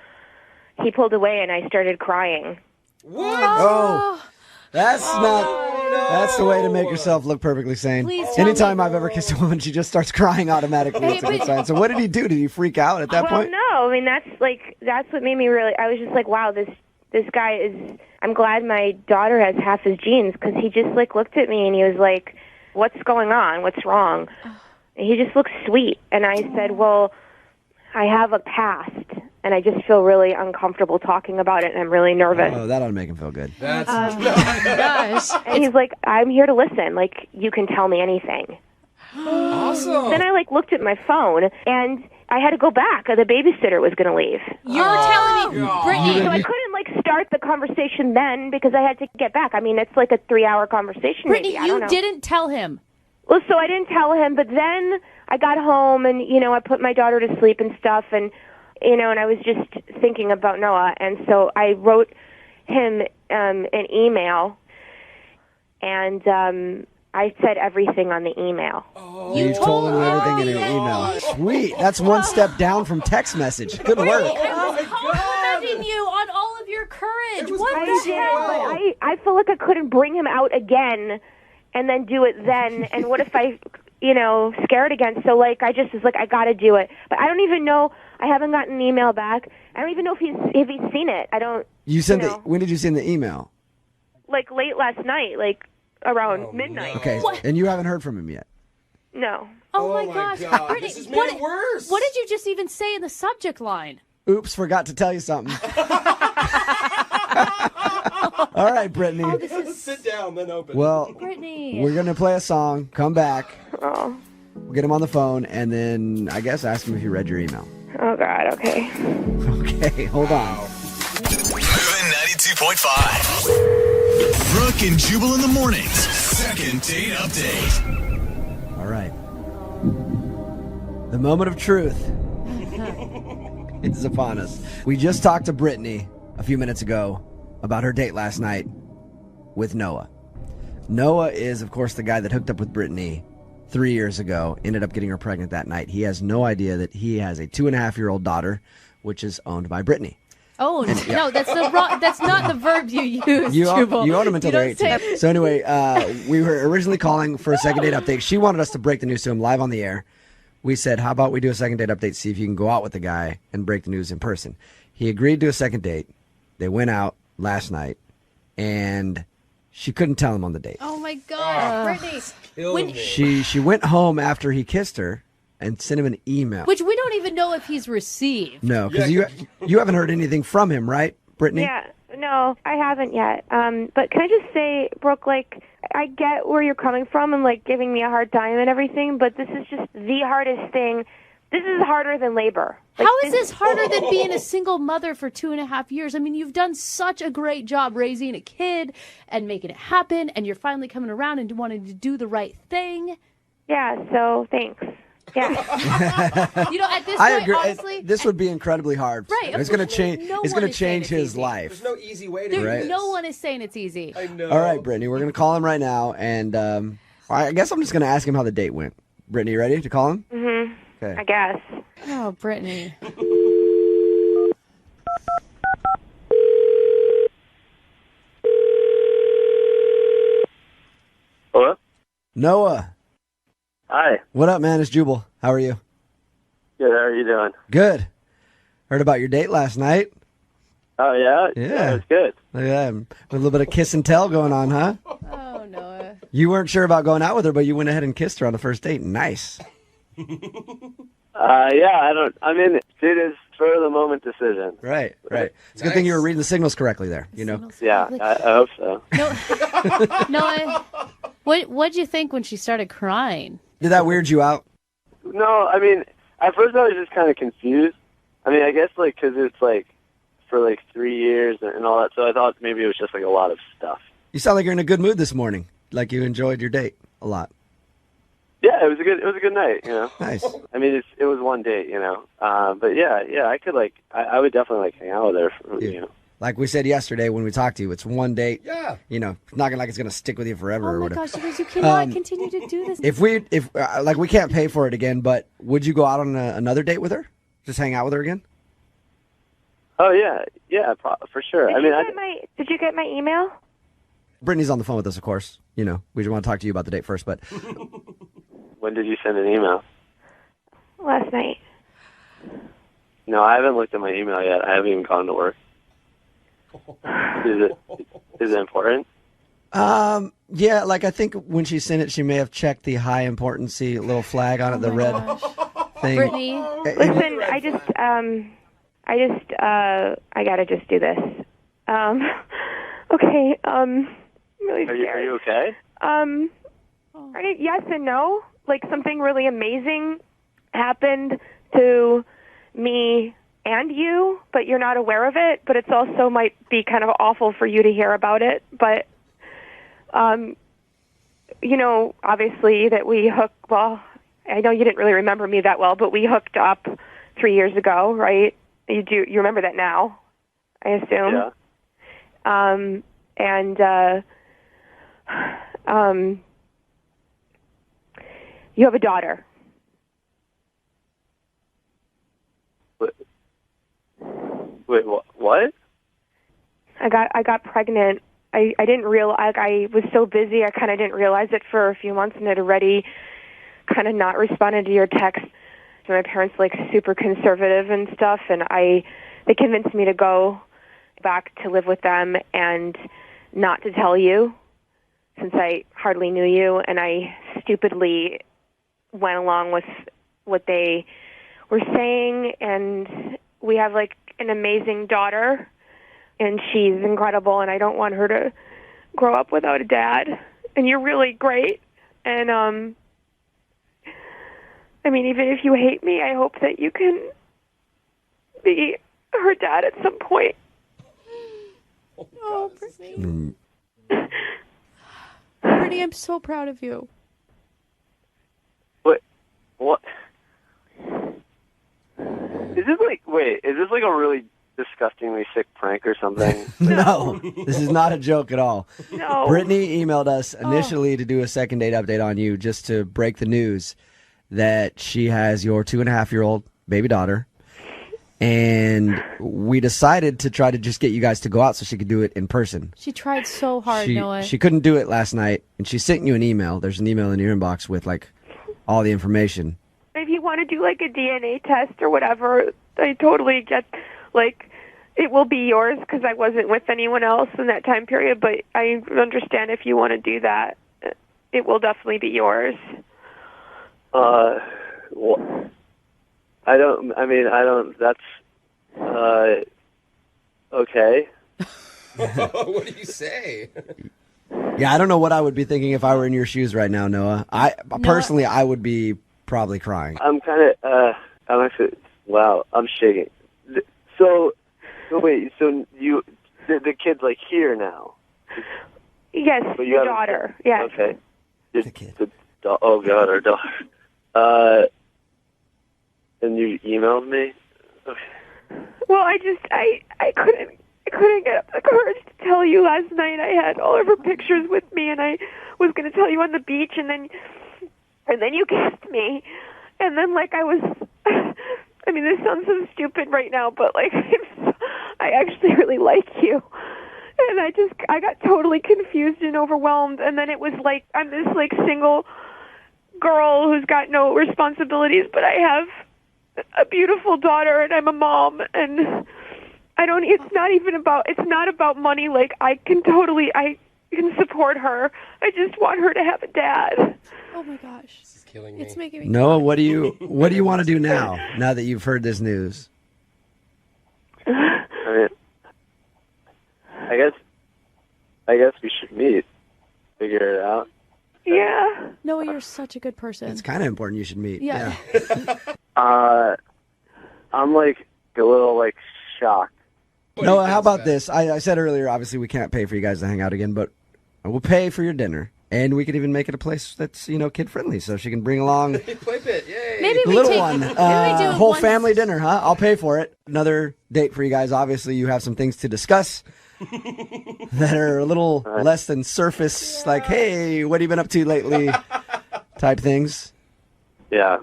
he pulled away, and I started crying. What? Oh, that's not. That's the way to make yourself look perfectly sane. Anytime I've ever kissed a woman, she just starts crying automatically. It's a good sign. So what did he do? Did he freak out at that point? No. I mean, that's what made me really. I was just like, wow, this guy is. I'm glad my daughter has half his genes because he just looked at me and he was like, "What's going on? What's wrong?" And he just looked sweet, and I said, "Well, I have a past." And I just feel really uncomfortable talking about it, and I'm really nervous. Oh, that ought to make him feel good. That's gosh. And he's like, I'm here to listen. You can tell me anything. Awesome. Then I looked at my phone, and I had to go back. The babysitter was going to leave. You were telling me, Brittany. So I couldn't start the conversation then because I had to get back. I mean, it's a 3-hour conversation. Brittany, maybe. I don't know. didn't tell him. Well, so I didn't tell him, but then I got home, and I put my daughter to sleep and stuff, and and I was just thinking about Noah, and so I wrote him an email, and I said everything on the email. Oh, you told him everything in an email. Sweet. That's one step down from text message. Good work. I was complimenting you on all of your courage. What the hell? But I feel like I couldn't bring him out again and then do it then, and what if I scared again? So I just was I got to do it. But I don't even know. I haven't gotten an email back. I don't even know if he's seen it. I don't. You sent when did you send the email? Late last night, around midnight. No. Okay, and you haven't heard from him yet. No. Oh my gosh, God. This has made it worse. What did you just even say in the subject line? Oops, forgot to tell you something. All right, Brittany. Sit down, then open. Well, Brittany. we're going to play a song. Come back. Oh. We'll get him on the phone, and then I guess ask him if he read your email. Oh, God, okay. Okay, hold on. Moving 92.5. Brooke and Jubal in the mornings. Second date update. All right. The moment of truth is upon us. We just talked to Brittany a few minutes ago about her date last night with Noah. Noah is, of course, the guy that hooked up with Brittany 3 years ago, ended up getting her pregnant that night. He has no idea that he has a 2.5-year-old daughter, which is owned by Brittany. Oh, no, that's not the verb you use, You Jubal. own them until they're You don't 18. say- So anyway, we were originally calling for a second date update. She wanted us to break the news to him live on the air. We said, how about we do a second date update, see if you can go out with the guy and break the news in person. He agreed to a second date. They went out last night, and she couldn't tell him on the date. Oh, my gosh, Brittany. She went home after he kissed her and sent him an email. Which we don't even know if he's received. No, because you haven't heard anything from him, right, Brittany? Yeah, no, I haven't yet. But can I just say, Brooke, like, I get where you're coming from and, like, giving me a hard time and everything, but this is just the hardest thing. This is harder than labor. Like, How is this harder than being a single mother for 2.5 years? I mean, you've done such a great job raising a kid and making it happen, and you're finally coming around and wanting to do the right thing. Yeah, so thanks. Yeah. You know, at this I point, agree. honestly, This would be incredibly hard. Right, of It's going to course. change. No It's one going to is saying change it's his easy. life. There's no easy way to do this. no one is saying it's easy. I know. All right, Brittany, we're going to call him right now, and I guess I'm just going to ask him how the date went. Brittany, you ready to call him? Mm-hmm. Okay. I guess. Oh, Brittany. Hello? Noah, Hi. what up, man? It's Jubal. How are you? Good. How are you doing? Good. Heard about your date last night. Oh, yeah? Yeah. It was good. Look at that. A little bit of kiss and tell going on, huh? Oh, Noah. You weren't sure about going out with her, but you went ahead and kissed her on the first date. Nice. Yeah, I mean, it is for the moment decision. Right. It's a good thing you were reading the signals correctly there, you know? Yeah, I hope so. Noah, what'd you think when she started crying? Did that weird you out? No, I mean, at first I was just kind of confused. I mean, I guess, like, because it's, like, for, like, 3 years and all that, so I thought maybe it was just, like, a lot of stuff. You sound like you're in a good mood this morning, like you enjoyed your date a lot. Yeah, it was a good night, you know. Nice. I mean, it was one date, you know. But yeah, I could, like, I would definitely, like, hang out with her, you know. Like we said yesterday when we talked to you, it's one date. Yeah. You know, it's not like it's going to stick with you forever or Oh, my whatever. gosh, you guys, you cannot continue to do this. If we can't pay for it again, but would you go out on another date with her? Just hang out with her again? Oh, yeah, for sure. Did you get my email? Brittany's on the phone with us, of course. You know, we just want to talk to you about the date first, but When did you send an email? Last night. No, I haven't looked at my email yet. I haven't even gone to work. Is it important? yeah, like I think when she sent it, she may have checked the high importancy little flag on it, the red thing. Brittany. Listen, I gotta just do this. Okay, I'm really scared. Are you okay? Yes and no. Like, something really amazing happened to me and you, but you're not aware of it. But it's also might be kind of awful for you to hear about it. But, you know, obviously that we well, I know you didn't really remember me that well, but we hooked up 3 years ago, right? You remember that now, I assume. Yeah. You have a daughter. Wait, what? I got pregnant. I didn't realize. I was so busy. I kind of didn't realize it for a few months, and had already kind of not responded to your text. My parents like super conservative and stuff, and they convinced me to go back to live with them and not to tell you, since I hardly knew you, and I stupidly went along with what they were saying. And we have like an amazing daughter, and she's incredible, and I don't want her to grow up without a dad. And you're really great, and I mean, even if you hate me, I hope that you can be her dad at some point. Oh, Brittany. Brittany, I'm so proud of you. What? Is this like a really disgustingly sick prank or something? No, this is not a joke at all. No. Brittany emailed us initially to do a second date update on you, just to break the news that she has your 2.5-year-old baby daughter. And we decided to try to just get you guys to go out so she could do it in person. She tried so hard, Noah. She couldn't do it last night, and she sent you an email. There's an email in your inbox with, like, all the information. If you want to do like a DNA test or whatever, I totally get, like, it will be yours because I wasn't with anyone else in that time period, but I understand if you want to do that, it will definitely be yours. Well, that's, okay. What do you say? Yeah, I don't know what I would be thinking if I were in your shoes right now, Noah. Personally, I would be probably crying. I'm kind of, I'm actually, wow, I'm shaking. So wait, so the kid's like here now? Yes, But your daughter. Yes. Okay. The kid. Oh God, our daughter. And you emailed me? Okay. Well, I couldn't get up the courage to tell you last night. I had all of her pictures with me, and I was going to tell you on the beach, and then you kissed me, and then like I was. I mean, this sounds so stupid right now, but like I actually really like you, and I got totally confused and overwhelmed, and then it was like I'm this like single girl who's got no responsibilities, but I have a beautiful daughter, and I'm a mom, and it's not about money. Like I can support her. I just want her to have a dad. Oh my gosh. This is killing me. It's making me Noah, what do you want to do now that you've heard this news? I mean, I guess we should meet, figure it out. Yeah. Noah, you're such a good person. It's kind of important you should meet. Yeah. I'm like a little like shocked. Noah, how about this? I said earlier, obviously we can't pay for you guys to hang out again, but we'll pay for your dinner. And we could even make it a place that's, kid friendly, so she can bring along Play pit, yay. Maybe the we little take, one. maybe we do Whole one- family dinner, huh? I'll pay for it. Another date for you guys. Obviously, you have some things to discuss that are a little less than surface, like, hey, what have you been up to lately? Type things. Yeah.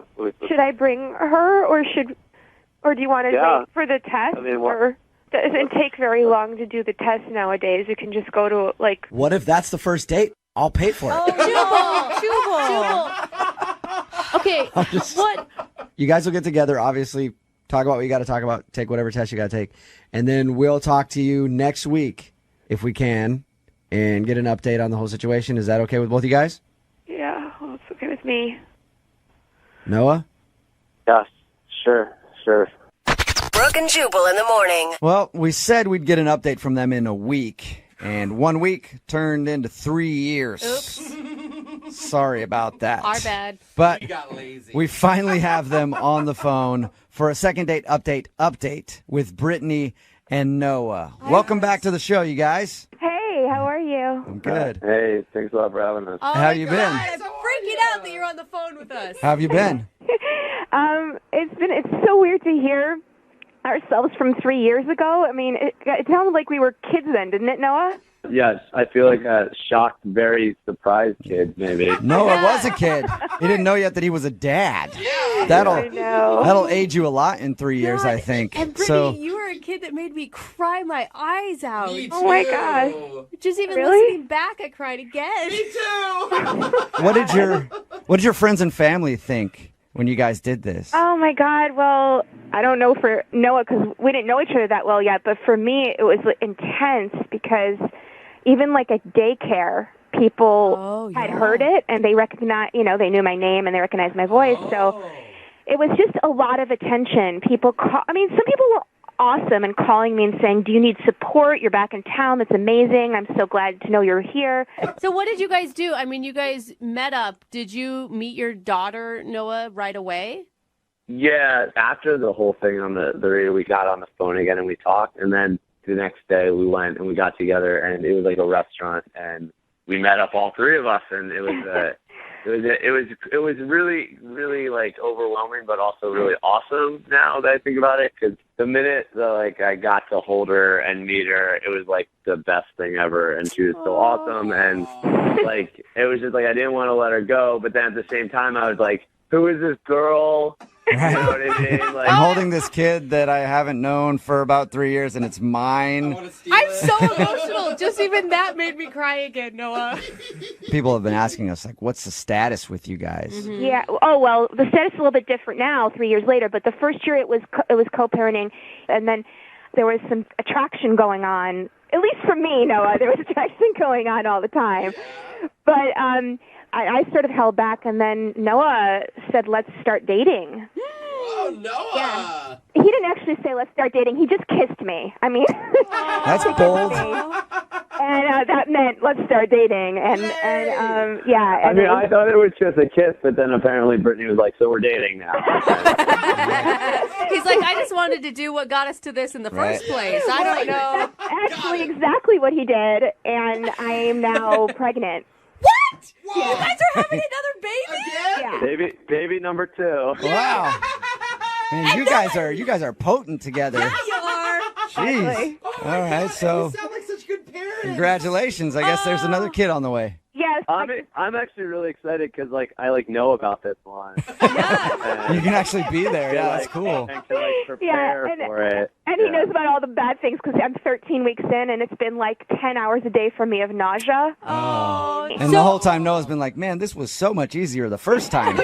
Should I bring her, or do you want to wait for the test? I mean, or it doesn't take very long to do the test nowadays. You can just go to like. What if that's the first date? I'll pay for it. Jubal. Okay, what? You guys will get together, obviously, talk about what you got to talk about, take whatever test you got to take, and then we'll talk to you next week, if we can, and get an update on the whole situation. Is that okay with both of you guys? Yeah, well, it's okay with me. Noah? Yeah, sure. Brooke and Jubal in the morning. Well, we said we'd get an update from them in a week, and 1 week turned into 3 years. Oops. Sorry about that. Our bad. But You got lazy. we finally have them on the phone for a second date update with Brittany and Noah. Welcome back to the show, you guys. Hey, how are you? I'm good. Hey, thanks a lot for having us. Oh How my you God, been? I'm freaking out that you're on the phone with us. How have you been? It's so weird to hear ourselves from 3 years ago. I mean, it sounded like we were kids then, didn't it, Noah? Yes, I feel like a shocked, very surprised kid, maybe. Noah was a kid. He didn't know yet that he was a dad. I That'll know. age you a lot in 3 years, I think. And Brittany, So you were a kid that made me cry my eyes out. Me Oh my too. gosh. Just even Really? listening back, I cried again. Me too. what did your friends and family think when you guys did this? Oh my God. Well, I don't know for Noah because we didn't know each other that well yet, but for me it was intense because even like at daycare, people had heard it and they recognized, they knew my name and they recognized my voice. So it was just a lot of attention. Some people were awesome and calling me and saying, do you need support? You're back in town. That's amazing. I'm so glad to know you're here. So what did you guys do? I mean, you guys met up. Did you meet your daughter, Noah, right away? Yeah, after the whole thing on the radio, we got on the phone again and we talked. And then the next day we went and we got together, and it was like a restaurant, and we met up, all three of us, and it was it was really, really like overwhelming, but also really awesome now that I think about it. Because the minute that I got to hold her and meet her, it was like the best thing ever, and she was so awesome, and like it was just like I didn't want to let her go, but then at the same time I was like, who is this girl? Right. You know what I mean? Like, I'm holding this kid that I haven't known for about 3 years, and it's mine. I'm so emotional. Just even that made me cry again, Noah. People have been asking us, like, what's the status with you guys? Mm-hmm. Yeah. Oh, well, the status is a little bit different now, 3 years later. But the first year it was co-parenting, and then there was some attraction going on. At least for me, Noah, there was attraction going on all the time. But I sort of held back, and then Noah said, let's start dating. Oh, Noah! Yeah. He didn't actually say, let's start dating. He just kissed me. I mean, that's bold. And that meant let's start dating. And yeah. I mean, I thought it was just a kiss, but then apparently Brittany was like, so we're dating now. He's like, I just wanted to do what got us to this in the first place. I don't know. That's actually exactly what he did, and I am now pregnant. What? Whoa. You guys are having another baby? Yeah. Baby number 2. Wow. Man, you guys are potent together. Yeah, you are. Jeez. All right, so You sound like such good parents. congratulations. I guess there's another kid on the way. Yes. I'm actually really excited because I know about this one. You can actually be there. Yeah, that's cool. And to prepare for it. And he knows about all the bad things because I'm 13 weeks in, and it's been like 10 hours a day for me of nausea. Oh. And the whole time Noah's been like, man, this was so much easier the first time.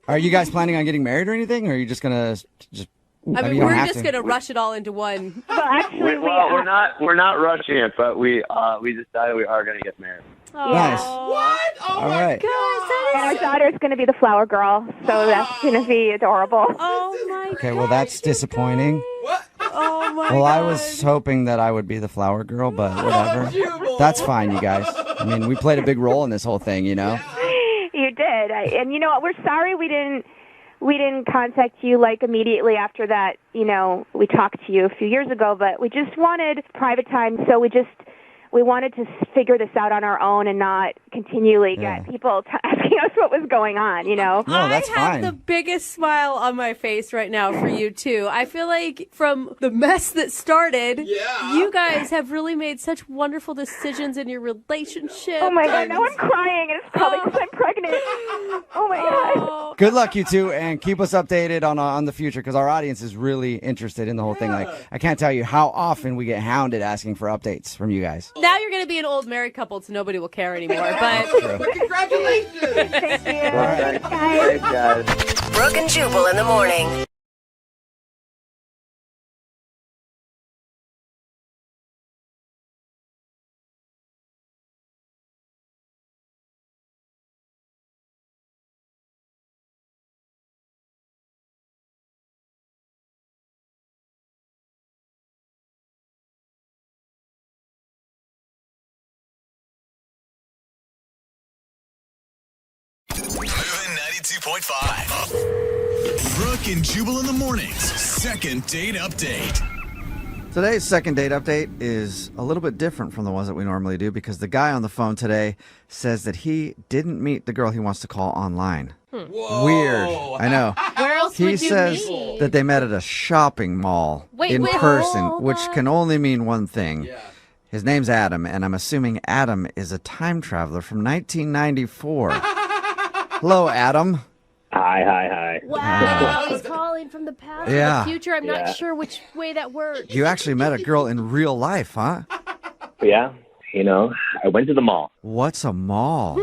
Are you guys planning on getting married or anything? Or are you just going to just... I mean, we're just going to rush it all into one. Well, actually, we're not rushing it, but we decided we are going to get married. Nice. What? Oh, All my right. gosh. And our daughter's going to be the flower girl, so that's going to be adorable. Oh, my Okay, well, that's disappointing. What? Oh, my Well, God. I was hoping that I would be the flower girl, but whatever. That's fine, you guys. I mean, we played a big role in this whole thing, you know? You did. And you know what? We're sorry we didn't contact you like immediately after that. You know, we talked to you a few years ago, but we just wanted private time, so we wanted to figure this out on our own and not continually get people asking us what was going on, you know? No, that's I have fine. the biggest smile on my face right now for you, too. I feel like from the mess that started, you guys have really made such wonderful decisions in your relationship. Oh, my God. Now I'm crying, and it's probably because I'm pregnant. Oh, my God. Good luck, you two, and keep us updated on the future because our audience is really interested in the whole thing. Like, I can't tell you how often we get hounded asking for updates from you guys. Now you're going to be an old married couple, so nobody will care anymore. But Congratulations. Thank you. All right. Thanks, guys. Brooke and Jubal in the morning. Moving 92.5. Brooke and Jubal in the mornings. Second date update. Today's second date update is a little bit different from the ones that we normally do because the guy on the phone today says that he didn't meet the girl he wants to call online. Whoa. Weird. I know. where else He would you says meet? that they met at a shopping mall Wait, in wait, person, hold which on. can only mean one thing. Yeah. His name's Adam, and I'm assuming Adam is a time traveler from 1994. Hello, Adam. Hi. Wow, he's calling from the past Yeah. or the future. I'm Yeah. not sure which way that works. You actually met a girl in real life, huh? Yeah, I went to the mall. What's a mall?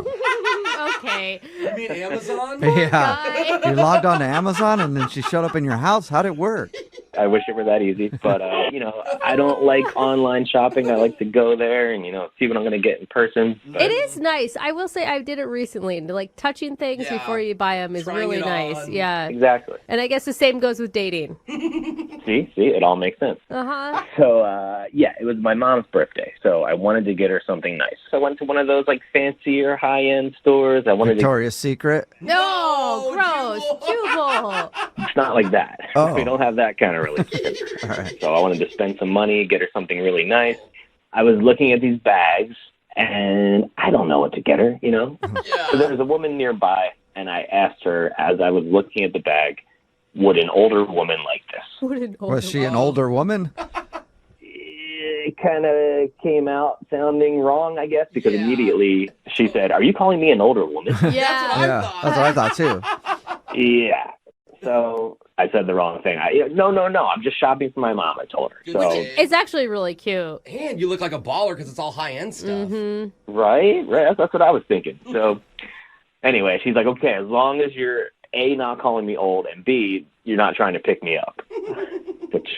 Okay. You mean Amazon? Yeah. You logged on to Amazon and then she showed up in your house? How'd it work? I wish it were that easy, but I don't like online shopping. I like to go there and see what I'm going to get in person. It is nice. I will say I did it recently. And like touching things before you buy them is Trying really it nice. on. Yeah. Exactly. And I guess the same goes with dating. See, it all makes sense. Uh-huh. So, it was my mom's birthday, so I wanted to get her something nice. So I went to one of those like fancier high-end stores. I wanted Victoria's Secret. No, gross. Jubal. It's not like that. Oh. We don't have that kind of relationship. All right. So I wanted to spend some money, get her something really nice. I was looking at these bags, and I don't know what to get her, Yeah. So there was a woman nearby, and I asked her as I was looking at the bag, would an older woman like this? Was she an older woman? It kind of came out sounding wrong, I guess, because immediately she said, "Are you calling me an older woman?" Yeah, that's what I thought too. Yeah. So I said the wrong thing. No. I'm just shopping for my mom, I told her. So It's actually really cute. And you look like a baller because it's all high-end stuff. Mm-hmm. Right. That's what I was thinking. So anyway, she's like, okay, as long as you're A, not calling me old, and B, you're not trying to pick me up. Which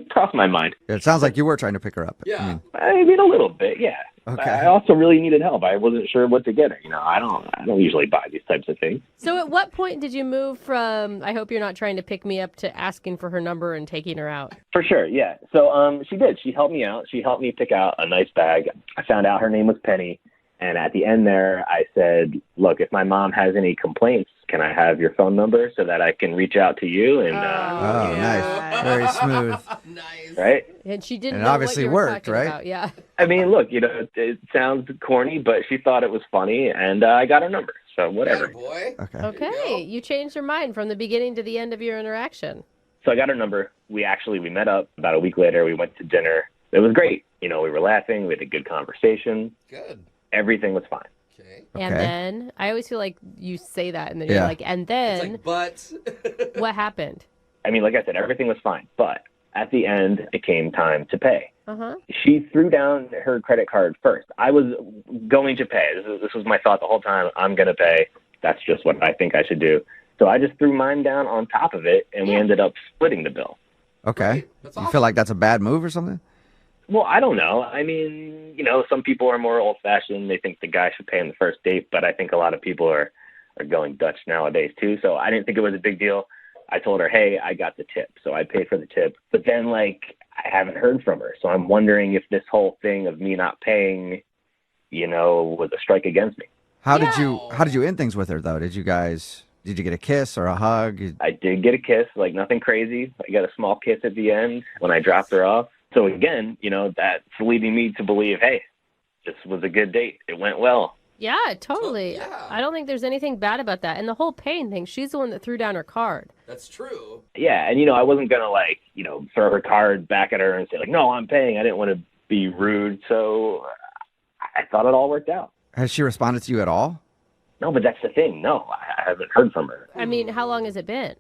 crossed my mind. It sounds like you were trying to pick her up. Yeah. I mean, a little bit, yeah. Okay. I also really needed help. I wasn't sure what to get her. I don't usually buy these types of things. So at what point did you move from, I hope you're not trying to pick me up, to asking for her number and taking her out? For sure, yeah. So she did. She helped me out. She helped me pick out a nice bag. I found out her name was Penny. And at the end there, I said, look, if my mom has any complaints, can I have your phone number so that I can reach out to you? And nice. Very smooth. Nice. Right? And she didn't And it know obviously what you were worked, talking right? about. Yeah. I mean, look, it sounds corny, but she thought it was funny, and I got her number. So whatever. Boy. Okay. Okay. You changed your mind from the beginning to the end of your interaction. So I got her number. We met up about a week later. We went to dinner. It was great. We were laughing. We had a good conversation. Good. Everything was fine. Okay. And then, I always feel like you say that, and then Yeah. you're like, and then, It's like, but. what happened? I mean, like I said, everything was fine. But at the end, it came time to pay. Uh-huh. She threw down her credit card first. I was going to pay. This was my thought the whole time. I'm going to pay. That's just what I think I should do. So I just threw mine down on top of it, and we ended up splitting the bill. Okay. That's You awesome. feel like that's a bad move or something? Well, I don't know. I mean, some people are more old-fashioned. They think the guy should pay on the first date, but I think a lot of people are going Dutch nowadays, too. So I didn't think it was a big deal. I told her, hey, I got the tip, so I paid for the tip. But then, I haven't heard from her. So I'm wondering if this whole thing of me not paying, was a strike against me. How did you end things with her though? Did you get a kiss or a hug? I did get a kiss, nothing crazy. I got a small kiss at the end when I dropped her off. So again, that's leading me to believe, hey, this was a good date. It went well. Yeah, totally. Yeah. I don't think there's anything bad about that. And the whole pain thing, she's the one that threw down her card. That's true. Yeah, and I wasn't gonna throw her card back at her and say no, I'm paying. I didn't want to be rude, so I thought it all worked out. Has she responded to you at all? No, but that's the thing. No, I haven't heard from her. I mean, how long has it been?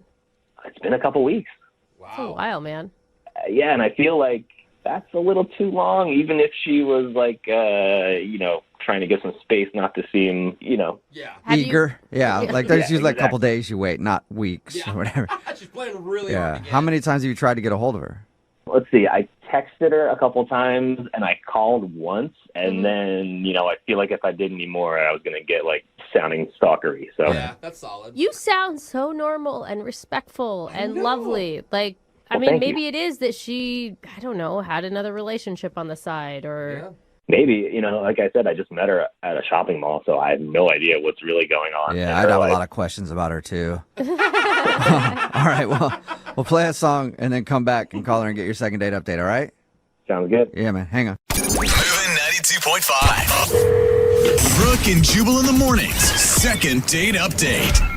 It's been a couple weeks. It's a while, man. Yeah, and I feel like that's a little too long, even if she was trying to get some space, not to seem, Yeah. Eager? Yeah, there's usually a couple exactly. days you wait, not weeks or whatever. She's playing really Yeah. hard to How get. many times have you tried to get a hold of her? Let's see, I texted her a couple times and I called once, and then, I feel like if I did any more, I was going to get sounding stalkery. So Yeah, that's solid. You sound so normal and respectful and lovely. I Well, mean, thank maybe it is that she, I don't know, had another relationship on the side or... maybe, like I said, I just met her at a shopping mall, so I have no idea what's really going on. Yeah, in I'd her have a life. lot of questions about her too. All right, well, we'll play a song and then come back and call her and get your second date update, all right? Sounds good. Yeah, man, hang on. Moving 92.5. Brooke and Jubal in the mornings. Second date update.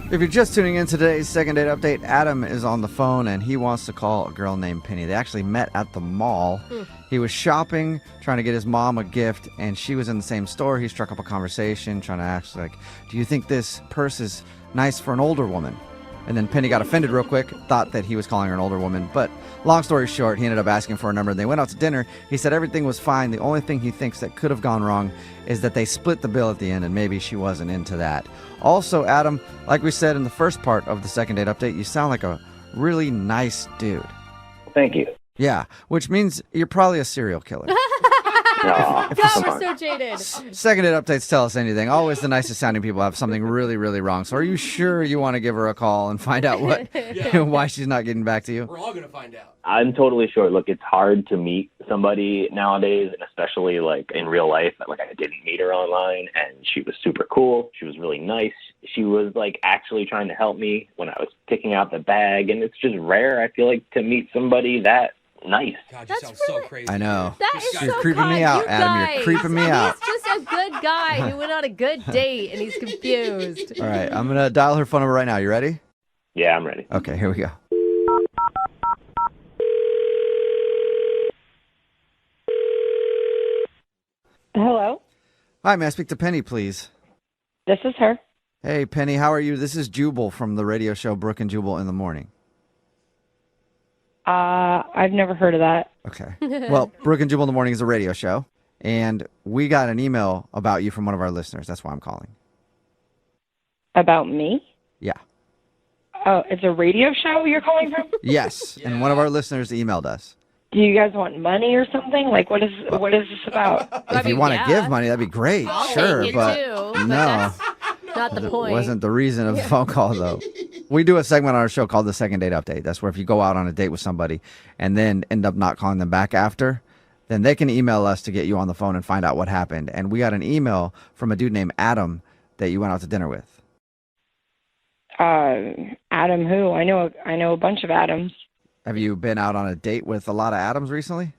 If you're just tuning in today's second date update, Adam is on the phone and he wants to call a girl named Penny. They actually met at the mall. He was shopping, trying to get his mom a gift, and she was in the same store. He struck up a conversation, trying to ask, do you think this purse is nice for an older woman? And then Penny got offended real quick, thought that he was calling her an older woman. But long story short, he ended up asking for a number. They went out to dinner. He said everything was fine. The only thing he thinks that could have gone wrong is that they split the bill at the end, and maybe she wasn't into that. Also, Adam, like we said in the first part of the second date update, you sound like a really nice dude. Thank you. Yeah, which means you're probably a serial killer. God, we're so jaded. Second date updates tell us anything. Always the nicest sounding people have something really, really wrong. So are you sure you want to give her a call and find out why she's not getting back to you? We're all going to find out. I'm totally sure. Look, it's hard to meet somebody nowadays, and especially like in real life. Like I didn't meet her online, and she was super cool. She was really nice. She was like actually trying to help me when I was picking out the bag, and it's just rare, I feel like, to meet somebody that nice. God, you sound so crazy. I know. That is You're so creeping me kind. out, You Adam. guys. You're creeping me out. He's just a good guy who went on a good date and he's confused. All right, I'm going to dial her phone number right now. You ready? Yeah, I'm ready. Okay, here we go. Hello, Hi, may I speak to Penny, please? this is her. Hey, Penny, how are you? This is Jubal from the radio show Brooke and Jubal in the Morning. I've never heard of that. Okay. Well, Brooke and Jubal in the Morning is a radio show, and we got an email about you from one of our listeners. That's why I'm calling. About me? Yeah. Oh, it's a radio show you're calling from? Yes, and one of our listeners emailed us. Do you guys want money or something? Like, what is this about? If you want to give money, that'd be great. Sure, take it but too, but no. that's not the point. Wasn't the reason of the phone call, though. We do a segment on our show called the Second Date Update. That's where if you go out on a date with somebody and then end up not calling them back after, then they can email us to get you on the phone and find out what happened. And we got an email from a dude named Adam that you went out to dinner with. Adam who? I know a bunch of Adams. Have you been out on a date with a lot of Adams recently?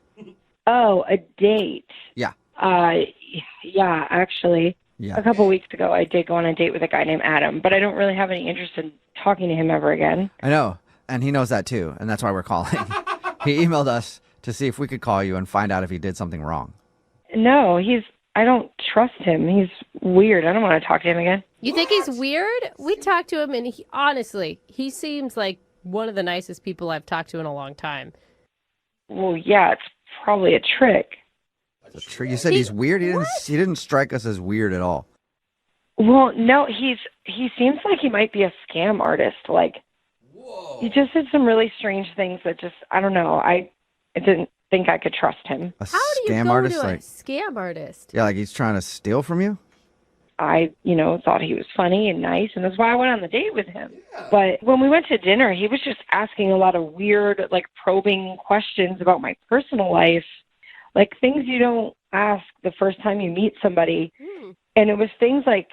Oh, a date. Yeah. Yeah, actually. Yeah. A couple weeks ago, I did go on a date with a guy named Adam, but I don't really have any interest in talking to him ever again. I know. And he knows that too. And that's why we're calling. He emailed us to see if we could call you and find out if he did something wrong. No, I don't trust him. He's weird. I don't want to talk to him again. You think he's weird? We talked to him, and honestly, he seems like one of the nicest people I've talked to in a long time. Well, yeah, it's probably a trick. You said he's weird? He didn't strike us as weird at all. Well, no, he seems like he might be a scam artist. Like, he just did some really strange things that just, I don't know. I didn't think I could trust him. A How do you scam go artist? to a Like, scam artist? yeah, like he's trying to steal from you? I, thought he was funny and nice, and that's why I went on the date with him. But when we went to dinner, he was just asking a lot of weird, like, probing questions about my personal life, like things you don't ask the first time you meet somebody. And it was things like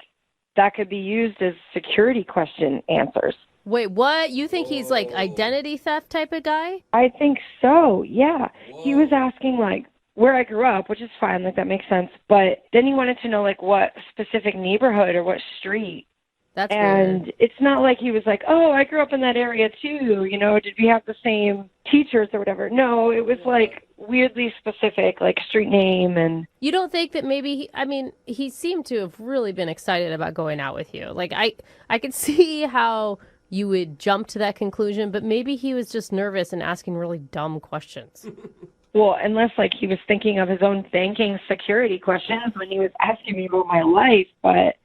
that could be used as security question answers. Wait, what? You think he's like identity theft type of guy? I think so, yeah. He was asking, like, where I grew up, which is fine, like that makes sense. But then he wanted to know like what specific neighborhood or what street. That's and weird. It's not like he was like, oh, I grew up in that area too. Did we have the same teachers or whatever? No, it was like weirdly specific, like street name and. You don't think that maybe? He seemed to have really been excited about going out with you. Like I could see how you would jump to that conclusion, but maybe he was just nervous and asking really dumb questions. Well, unless like he was thinking of his own banking security questions when he was asking me about my life, but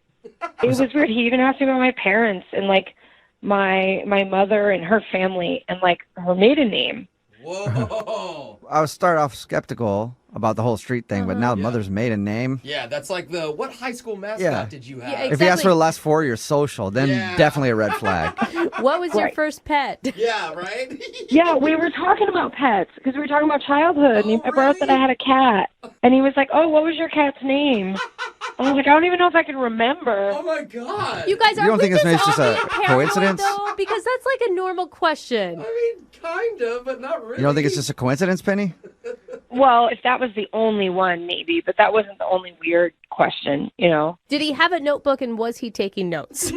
it was weird. He even asked me about my parents and like my mother and her family and like her maiden name. Whoa. I was start off skeptical about the whole street thing, but now the mother's maiden name. Yeah, that's like what high school mascot Yeah. did you have? Yeah, If he asks for the last four of your social, then Yeah. definitely a red flag. What was your Right. first pet? Yeah, right? Yeah, we were talking about pets because we were talking about childhood. And I brought up that I had a cat. And he was like, oh, what was your cat's name? I was like, I don't even know if I can remember. Oh, my God. You guys You are don't think we it's maybe all just a being paranoid, coincidence? though? Because that's like a normal question. I mean, kind of, but not really. You don't think it's just a coincidence, Penny? Well, if that was the only one, maybe. But that wasn't the only weird question, Did he have a notebook and was he taking notes?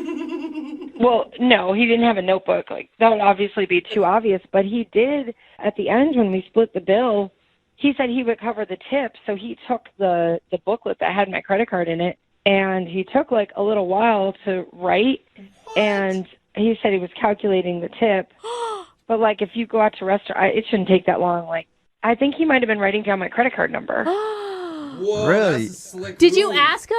Well, no, he didn't have a notebook. Like that would obviously be too obvious. But he did at the end when we split the bill. He said he would cover the tip, so he took the booklet that had my credit card in it, and he took like a little while to write. And he said he was calculating the tip. But like if you go out to a restaurant, it shouldn't take that long. Like I think he might have been writing down my credit card number. Whoa, Really? that's a slick Did you move. ask him?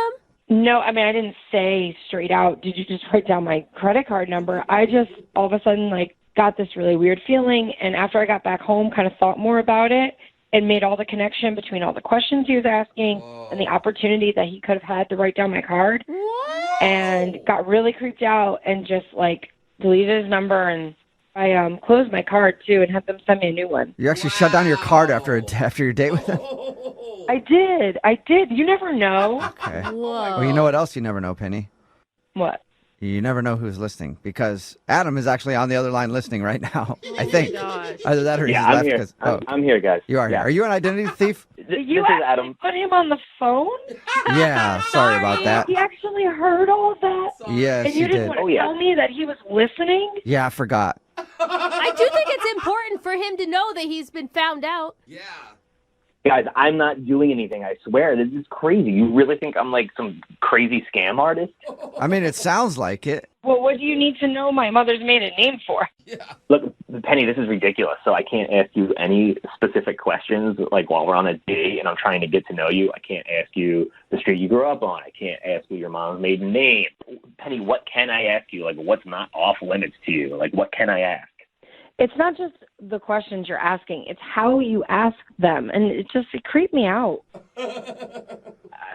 No, I didn't say straight out, did you just write down my credit card number? I just all of a sudden like got this really weird feeling. And after I got back home, kind of thought more about it and made all the connection between all the questions he was asking and the opportunity that he could have had to write down my card. What? And got really creeped out and just, like, deleted his number. And I closed my card, too, and had them send me a new one. You actually shut down your card after your date with him? I did. You never know. Okay. Whoa. Well, you know what else you never know, Penny? What? You never know who's listening, because Adam is actually on the other line listening right now. I think. Gosh. Either that or he's Yeah, I'm left. here. 'Cause- I'm here, guys. You are here. Yeah. Are you an identity thief? You this is Adam. put him on the phone? Yeah, sorry about that. He actually heard all of that? Yes, And you he didn't did. want to tell me that he was listening? Yeah, I forgot. I do think it's important for him to know that he's been found out. Guys, I'm not doing anything, I swear. This is crazy. You really think I'm like some crazy scam artist? I mean, it sounds like it. Well, what do you need to know my mother's maiden name for? Look, Penny, this is ridiculous. So I can't ask you any specific questions, like while we're on a date and I'm trying to get to know you. I can't ask you the street you grew up on. I can't ask you your mom's maiden name. Penny, what can I ask you? Like, what's not off limits to you? Like, what can I ask? It's not just the questions you're asking. It's how you ask them. And it creeped me out.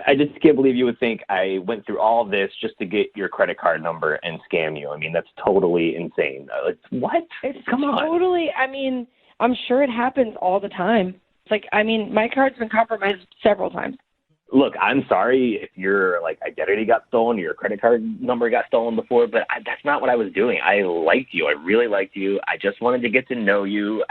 I just can't believe you would think I went through all of this just to get your credit card number and scam you. I mean, that's totally insane. Like, what? Come on. Totally. I mean, I'm sure it happens all the time. It's like, I mean, my card's been compromised several times. Look, I'm sorry if your identity got stolen or your credit card number got stolen before, but that's not what I was doing. I liked you. I really liked you. I just wanted to get to know you.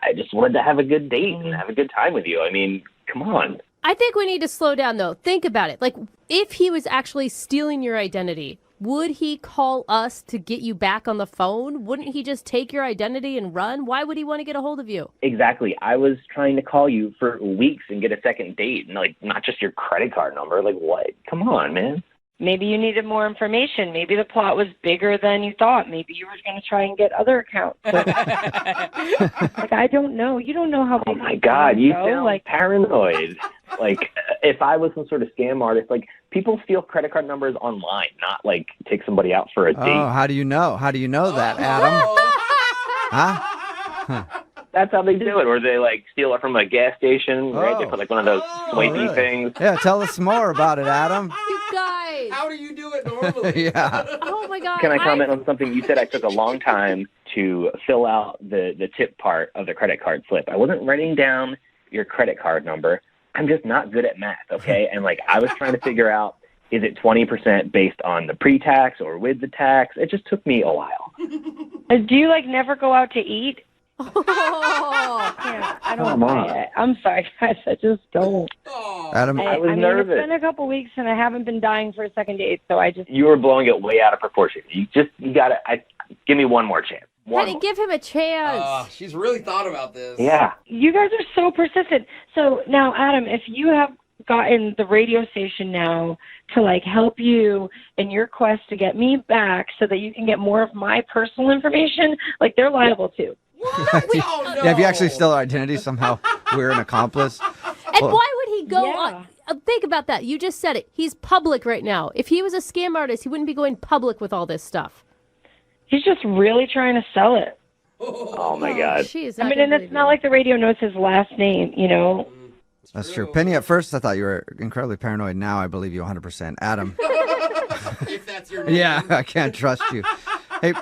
I just wanted to have a good date and have a good time with you. I mean, come on. I think we need to slow down, though. Think about it. Like, if he was actually stealing your identity, would he call us to get you back on the phone? Wouldn't he just take your identity and run? Why would he want to get a hold of you? Exactly. I was trying to call you for weeks and get a second date, and not just your credit card number. Like, what? Come on, man. Maybe you needed more information. Maybe the plot was bigger than you thought. Maybe you were going to try and get other accounts. I don't know. You don't know how. Oh my God, you sound paranoid. If I was some sort of scam artist, people steal credit card numbers online, not take somebody out for a date. Oh, how do you know? How do you know that, Adam? Huh? That's how they do it, or they steal it from a gas station, right? They put one of those swipey things. Yeah, tell us more about it, Adam. You guys. How do you do it normally? Yeah. Oh my God. Can I comment on something? You said I took a long time to fill out the tip part of the credit card slip. I wasn't writing down your credit card number. I'm just not good at math, okay? And I was trying to figure out, is it 20% based on the pre-tax or with the tax? It just took me a while. Do you never go out to eat? Oh. Yeah, I don't Come buy on. it. I'm sorry, guys. I just don't. Adam, I was mean, nervous. It's been a couple weeks, and I haven't been dying for a second date, so I just... You were blowing it way out of proportion. You gotta, give me one more chance. Penny, give him a chance. She's really thought about this. Yeah. You guys are so persistent. So now, Adam, if you have gotten the radio station now to help you in your quest to get me back so that you can get more of my personal information, they're liable too. Yeah, if you actually steal our identity, somehow we're an accomplice. And Well, why would he go Yeah. on? Think about that. You just said it. He's public right now. If he was a scam artist, he wouldn't be going public with all this stuff. He's just really trying to sell it. Oh my God. Jeez, I mean, and it's not like the radio knows his last name, you know? That's true. Penny, at first I thought you were incredibly paranoid. Now I believe you 100%. Adam. If that's your name. Yeah, I can't trust you. Hey,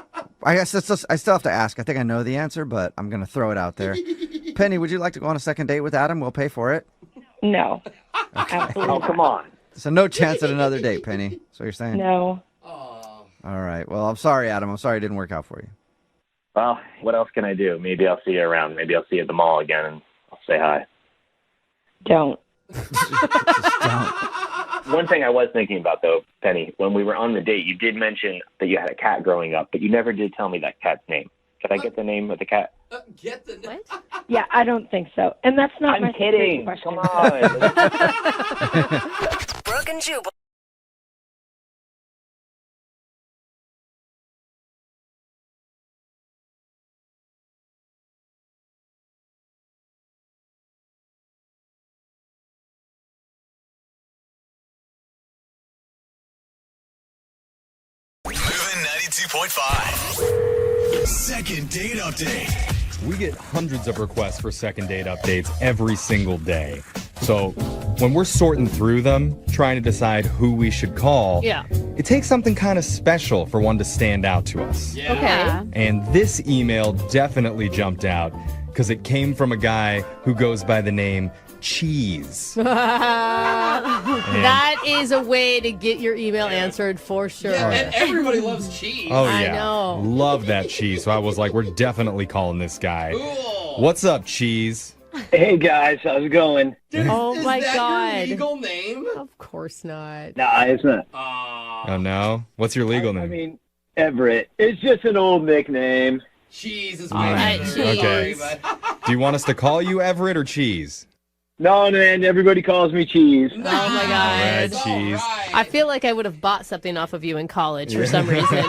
I guess I still have to ask. I think I know the answer, but I'm going to throw it out there. Penny, would you like to go on a second date with Adam? We'll pay for it. No. Absolutely Oh, come on. So no chance at another date, Penny. That's what you're saying? No. All right. Well, I'm sorry, Adam. I'm sorry it didn't work out for you. Well, what else can I do? Maybe I'll see you around. Maybe I'll see you at the mall again and I'll say hi. Don't. One thing I was thinking about, though, Penny, when we were on the date, you did mention that you had a cat growing up, but you never did tell me that cat's name. Could I get the name of the cat? Get the What? Yeah, I don't think so. And that's not my I'm kidding. question. Come on. Brooke and Jubal. Moving 92.5. Second date update. We get hundreds of requests for second date updates every single day. So when we're sorting through them, trying to decide who we should call, it takes something kind of special for one to stand out to us. Yeah. Okay. And this email definitely jumped out because it came from a guy who goes by the name Cheese. That is a way to get your email answered for sure. Yeah, and everybody loves cheese. Oh, yeah. I know. Love that Cheese. So I was like, we're definitely calling this guy. Cool. What's up, Cheese? Hey, guys. How's it going? Oh, my Is that God. your legal name? Of course not. Nah, it's not. Oh, no? What's your legal name? I mean, Everett. It's just an old nickname. Cheese is All way right, better. Cheese. Okay. Sorry, but- Do you want us to call you Everett or Cheese? No, man. Everybody calls me Cheese. Oh, my God. All right, Cheese. I feel like I would have bought something off of you in college for some reason.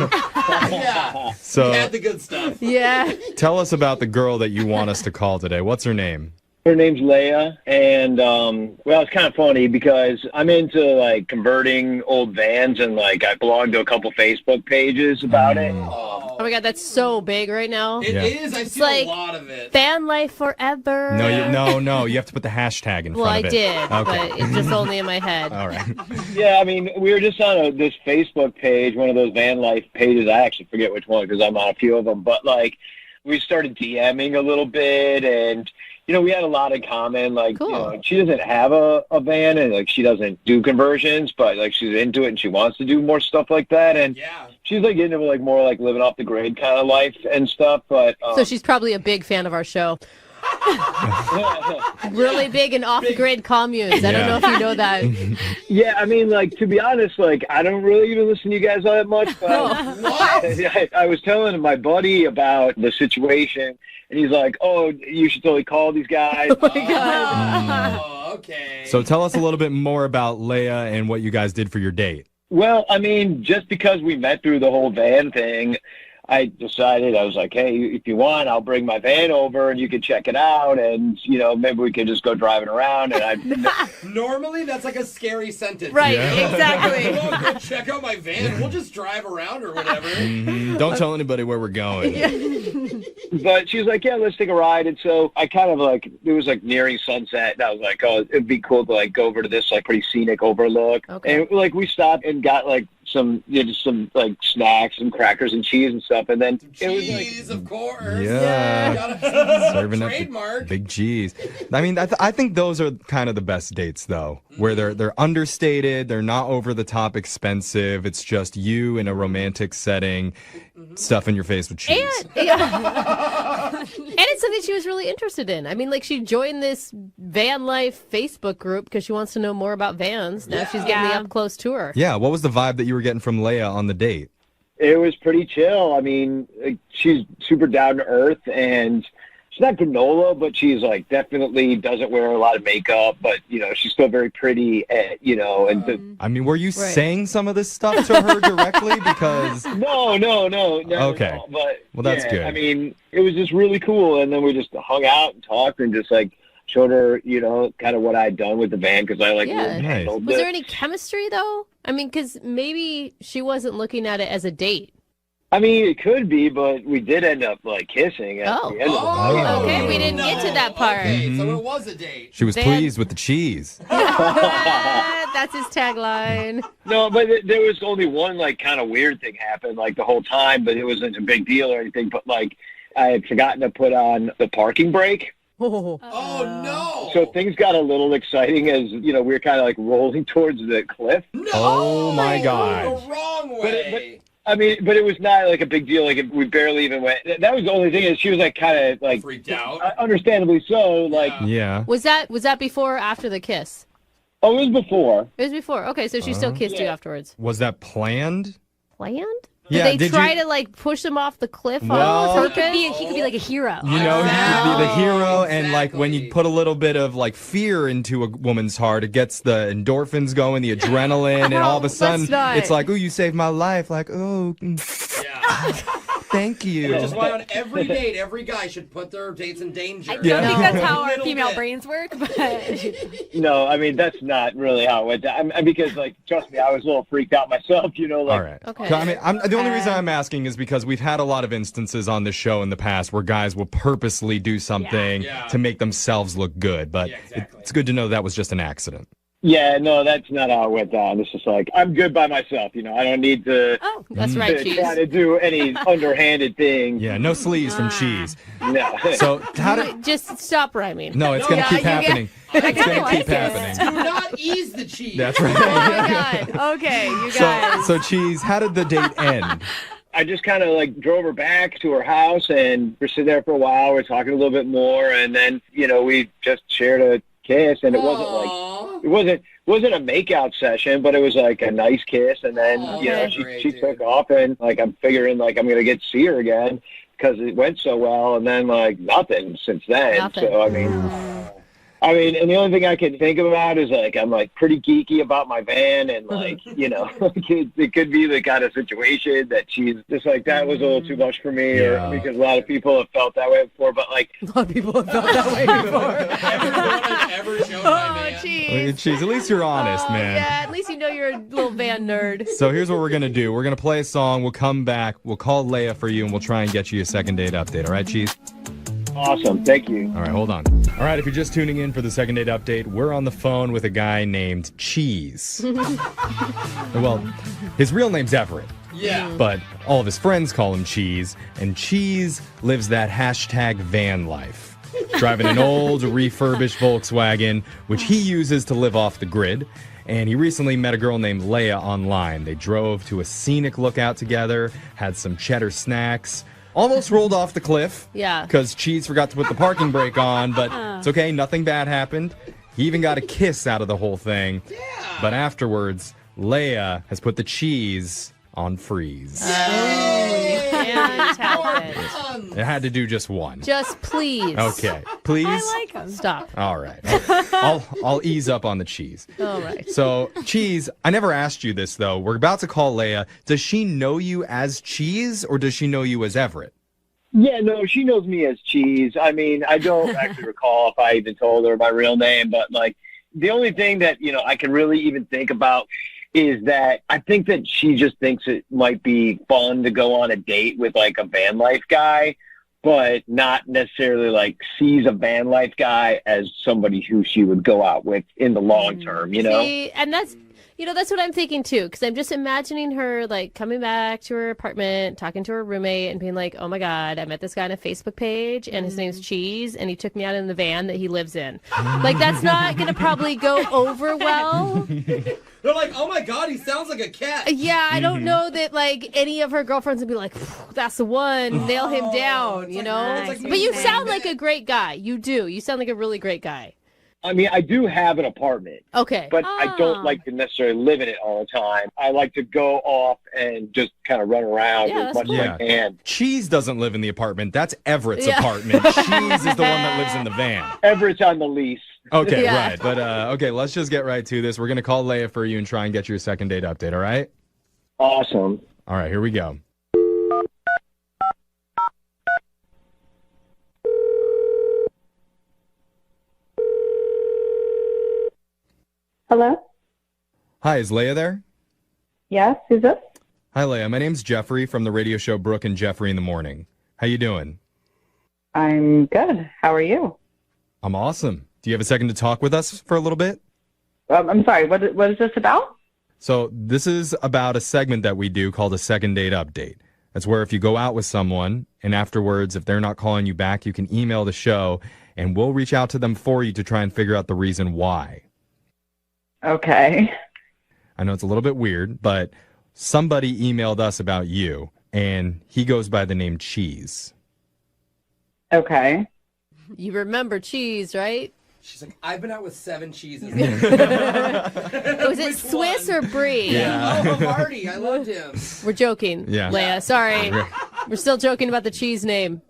Yeah. So You had the good stuff. Yeah. tell us about the girl that you want us to call today. What's her name? Her name's Leia, and well, it's kind of funny because I'm into like converting old vans, and like I belong to a couple Facebook pages about it. Oh my God, that's so big right now. It is. I've seen like a lot of it. Van life forever. No. You have to put the hashtag in Well, front I of it. did, Okay. but it's just only in my head. All right. Yeah, I mean, we were just on this Facebook page, one of those van life pages. I actually forget which one because I'm on a few of them, but like we started DMing a little bit, and you know, we had a lot in common. Like, you know, she doesn't have a van, and like she doesn't do conversions, but like she's into it and she wants to do more stuff like that. And she's like into like more like living off the grid kind of life and stuff. But So she's probably a big fan of our show. Really big and off-the-grid communes. I don't know if you know that. Yeah, I mean, like, to be honest, like, I don't really even listen to you guys all that much, but I was telling my buddy about the situation, and he's like, oh, you should totally call these guys. Oh, my God. Oh, okay. So tell us a little bit more about Leia and what you guys did for your date. Well, I mean, just because we met through the whole van thing, I decided, I was like, hey, if you want, I'll bring my van over and you can check it out, and, you know, maybe we could just go driving around. And Normally, that's like a scary sentence. Right, exactly. Well, go check out my van. We'll just drive around or whatever. Don't tell anybody where we're going. But she was like, yeah, let's take a ride. And so I kind of like, it was like nearing sunset, and I was like, oh, it'd be cool to like go over to this like pretty scenic overlook. Okay. And like we stopped and got like some, you know, just some like snacks and crackers and cheese and stuff. And then it was like, Cheese, of course. Yeah. Serving up trademark. big G's. I mean, I think those are kind of the best dates, though, where they're understated, they're not over the top expensive. It's just you in a romantic setting, stuff in your face with cheese. And it's something she was really interested in. I mean, like, she joined this van life Facebook group because she wants to know more about vans. Now she's getting the up-close tour. Yeah, what was the vibe that you were getting from Leia on the date? it was pretty chill. I mean, like, she's super down to earth, and she's not granola, but she's like definitely doesn't wear a lot of makeup, but you know, she's still very pretty, you know, and I mean, were you saying some of this stuff to her directly? Because no, okay, but well, that's yeah, good. I mean, it was just really cool, and then we just hung out and talked and just like showed her, you know, kind of what I'd done with the band, because I like handled Was it. there any chemistry though? I mean, because maybe she wasn't looking at it as a date. I mean, it could be, but we did end up like kissing at the end of the night. Okay, we didn't get to that part. Okay, so it was a date. She was pleased with the cheese. That's his tagline. No, but there was only one like kind of weird thing happened like the whole time, but it wasn't a big deal or anything. But like I had forgotten to put on the parking brake. Oh no! So things got a little exciting as, you know, we were kind of like rolling towards the cliff. No! Oh my God! The wrong way. I mean, but it was not like a big deal. Like we barely even went. That was the only thing is she was like kind of like freaked out. Understandably so. Like yeah. Was that before or after the kiss? Oh, it was before. It was before. Okay, so she still kissed you afterwards. Was that planned? Planned? Yeah, Did they did try you- to like push him off the cliff Well- on purpose? He could be like a hero. You know, he could be the hero, and like when you put a little bit of like fear into a woman's heart, it gets the endorphins going, the adrenaline, and all of a sudden not- it's like, "Ooh, you saved my life!" Like, "Oh." thank you. Which is why on every date, every guy should put their dates in danger. I don't think that's how our female brains work, but No, I mean, that's not really how it went down. Because, like, trust me, I was a little freaked out myself, you know. Like, All right. Okay. So, I mean, the only reason I'm asking is because we've had a lot of instances on this show in the past where guys will purposely do something to make themselves look good. But it's good to know that was just an accident. Yeah, no, that's not how it went down. It's just like, I'm good by myself, you know. I don't need to, that's right, Cheese. try to do any underhanded thing. Yeah, no sleeves from Cheese. No. So how did... Just stop rhyming. No, it's going to keep happening. It's going to keep happening. Do not ease the cheese. That's right. Oh, my God. Okay, you guys. So Cheese, how did the date end? I just kind of like drove her back to her house, and we're sitting there for a while. We're talking a little bit more, and then, you know, we just shared a kiss, and it wasn't like, it wasn't a makeout session, but it was like a nice kiss. And then, you know, she took off, and like, I'm figuring like I'm going to get to see her again because it went so well. And then like nothing since then. Nothing. So, I mean, and the only thing I can think about is like, I'm like pretty geeky about my van, and like, you know, it could be the kind of situation that she's just like, that was a little too much for me, or because a lot of people have felt that way before, but like, a lot of people have felt that way before. Everyone has ever shown my man. Cheese, at least you're honest, man. Yeah, at least you know you're a little van nerd. So here's what we're going to do. We're going to play a song. We'll come back. We'll call Leia for you, and we'll try and get you a second date update. All right, Cheese? awesome. Thank you. All right, hold on. All right, if you're just tuning in for the second date update, we're on the phone with a guy named Cheese. Well, his real name's Everett. Yeah. But all of his friends call him Cheese, and Cheese lives that hashtag van life. Driving an old, refurbished Volkswagen, which he uses to live off the grid. And he recently met a girl named Leia online. They drove to a scenic lookout together, had some cheddar snacks, almost rolled off the cliff. Yeah. Because Cheese forgot to put the parking brake on, but it's okay, nothing bad happened. He even got a kiss out of the whole thing. Yeah. But afterwards, Leia has put the cheese on freeze. It had to do just one. Just please. Okay. Please? I like him. Stop. All right. I'll ease up on the cheese. All right. So, Cheese, I never asked you this, though. We're about to call Leia. Does she know you as Cheese, or does she know you as Everett? Yeah, no, she knows me as Cheese. I mean, I don't actually recall if I even told her my real name, but, like, the only thing that, you know, I can really even think about is that I think that she just thinks it might be fun to go on a date with, like, a van life guy, but not necessarily, like, sees a van life guy as somebody who she would go out with in the long term, you know? See, and that's, you know, that's what I'm thinking, too, because I'm just imagining her, like, coming back to her apartment, talking to her roommate, and being like, oh, my God, I met this guy on a Facebook page, and his name's Cheese, and he took me out in the van that he lives in. Like, that's not going to probably go over well. They're like, oh my God, he sounds like a cat. Yeah, I don't know that, like, any of her girlfriends would be like, that's the one, nail him down, you know? But you sound like a great guy. You do. You sound like a really great guy. I mean, I do have an apartment. Okay. But I don't like to necessarily live in it all the time. I like to go off and just kind of run around as much as I can. Cheese doesn't live in the apartment. That's Everett's apartment. Cheese is the one that lives in the van. Everett's on the lease. Okay, right. But, okay, let's just get right to this. We're going to call Leia for you and try and get you a second date update, all right? Awesome. All right, here we go. Hello? Hi, is Leia there? Yes, who's this? Hi, Leia. My name's Jeffrey from the radio show Brooke and Jeffrey in the Morning. How you doing? I'm good. How are you? I'm awesome. Do you have a second to talk with us for a little bit? I'm sorry, what is this about? So this is about a segment that we do called a second date update. That's where if you go out with someone and afterwards, if they're not calling you back, you can email the show and we'll reach out to them for you to try and figure out the reason why. Okay. I know it's a little bit weird, but somebody emailed us about you and he goes by the name Cheese. Okay. You remember Cheese, right? She's like, I've been out with 7 cheeses. Was it Swiss or Brie? Yeah. Oh, Marty, I loved him. We're joking, Yeah. Leia. Sorry. We're still joking about the cheese name.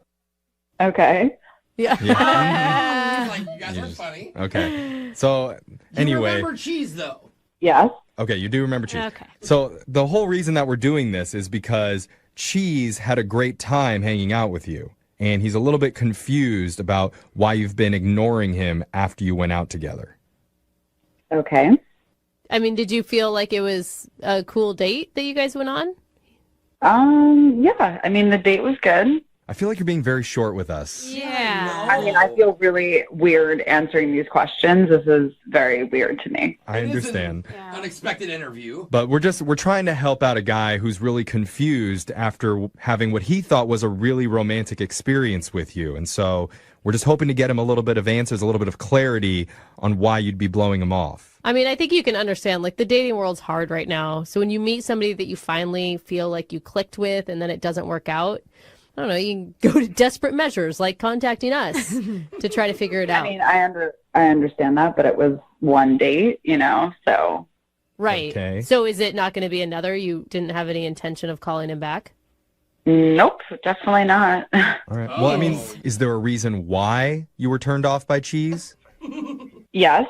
Okay. Yeah. Like, you guys are funny. Okay. So anyway. You remember cheese, though. Yes. Okay, you do remember Cheese. Okay. So the whole reason that we're doing this is because Cheese had a great time hanging out with you, and he's a little bit confused about why you've been ignoring him after you went out together. Okay. I mean, did you feel like it was a cool date that you guys went on? Yeah. I mean, the date was good. I feel like you're being very short with us. Yeah. I mean, I feel really weird answering these questions. This is very weird to me. I understand. Unexpected interview. But we're trying to help out a guy who's really confused after having what he thought was a really romantic experience with you. And so we're just hoping to get him a little bit of answers, a little bit of clarity on why you'd be blowing him off. I mean, I think you can understand, like, the dating world's hard right now. So when you meet somebody that you finally feel like you clicked with and then it doesn't work out, I don't know, you can go to desperate measures like contacting us to try to figure it out. I mean, I understand that, but it was one date, so. Right. Okay. So is it not going to be another? You didn't have any intention of calling him back? Nope, definitely not. All right. Well, I mean, is there a reason why you were turned off by Cheese? Yes.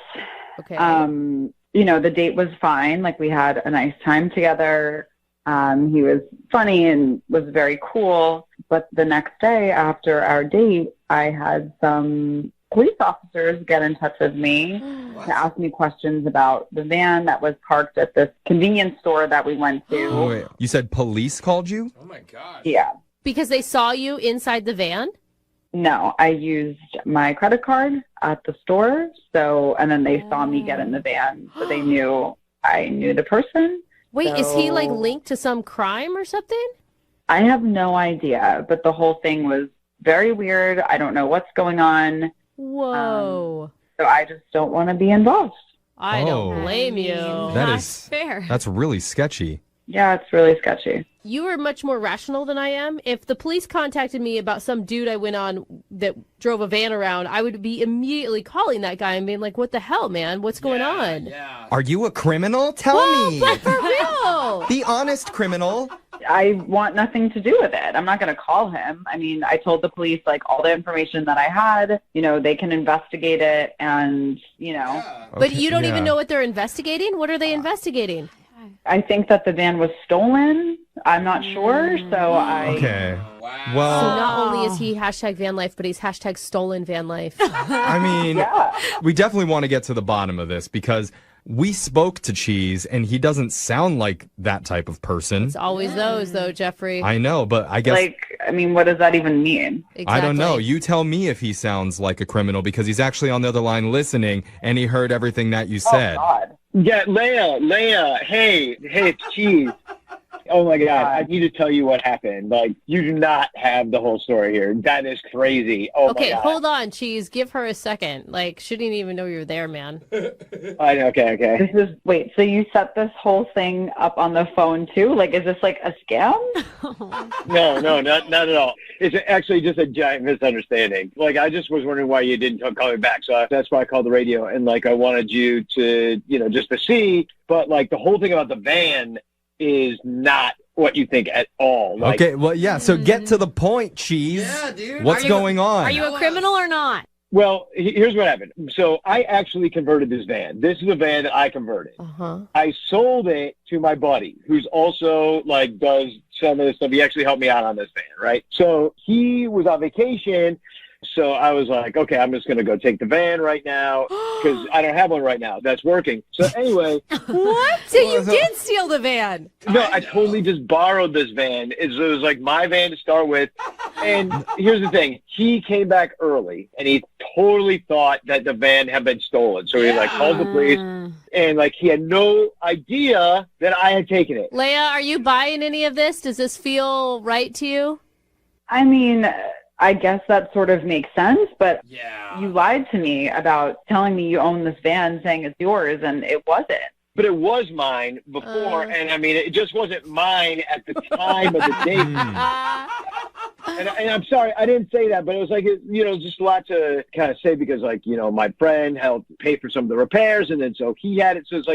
Okay. The date was fine. Like, we had a nice time together. He was funny and was very cool. But the next day after our date, I had some police officers get in touch with me to ask me questions about the van that was parked at this convenience store that we went to. Oh, wait. You said police called you? Oh my gosh. Yeah. Because they saw you inside the van? No, I used my credit card at the store. And then they saw me get in the van. So they knew I knew the person. Wait, is he like linked to some crime or something? I have no idea, but the whole thing was very weird. I don't know what's going on. Whoa. So I just don't want to be involved. I don't blame you. That's fair. That's really sketchy. Yeah, it's really sketchy. You are much more rational than I am. If the police contacted me about some dude I went on that drove a van around, I would be immediately calling that guy and being like, what the hell, man? What's going on? Yeah. Are you a criminal? Tell me. But for real. Be honest, criminal. I want nothing to do with it. I'm not going to call him. I mean, I told the police, like, all the information that I had. They can investigate it and, But you don't even know what they're investigating? What are they investigating? I think that the van was stolen. I'm not sure, so I... Okay. Wow. Well, So not only is he hashtag van life, but he's hashtag stolen van life. I mean, we definitely want to get to the bottom of this because we spoke to Cheese and he doesn't sound like that type of person. It's always those, though, Jeffrey. I know, but I guess... what does that even mean? Exactly. I don't know. You tell me if he sounds like a criminal because he's actually on the other line listening and he heard everything that you said. Oh, God. Yeah, Leia, hey, it's Cheese. Oh my God, I need to tell you what happened. Like, you do not have the whole story here. That is crazy. Oh Okay, my God. hold on, Cheese. Give her a second. Like, she didn't even know you were there, man. Okay. Wait, so you set this whole thing up on the phone too? Like, is this like a scam? No, not at all. It's actually just a giant misunderstanding. Like, I just was wondering why you didn't call me back. So that's why I called the radio. And, like, I wanted you to, just to see. But, like, the whole thing about the van is not what you think at all. Like, Okay, well, yeah, so get to the point, Cheese. Yeah, dude. What's going on? Are you a criminal or not? Well, here's what happened. So I actually converted this van. This is a van that I converted. Uh-huh. I sold it to my buddy, who's also, like, does some of this stuff. He actually helped me out on this van, right? So he was on vacation. So I was like, okay, I'm just going to go take the van right now because I don't have one right now that's working. So anyway. What? So you did steal the van? No, I totally just borrowed this van. It was like my van to start with. And here's the thing. He came back early and he totally thought that the van had been stolen. So he called the police and he had no idea that I had taken it. Leia, are you buying any of this? Does this feel right to you? I mean, I guess that sort of makes sense, but you lied to me about telling me you own this van, saying it's yours, and it wasn't. But it was mine before, and I mean, it just wasn't mine at the time of the date. And I'm sorry, I didn't say that, but it was just a lot to kind of say because, my friend helped pay for some of the repairs, and then so he had it. So it's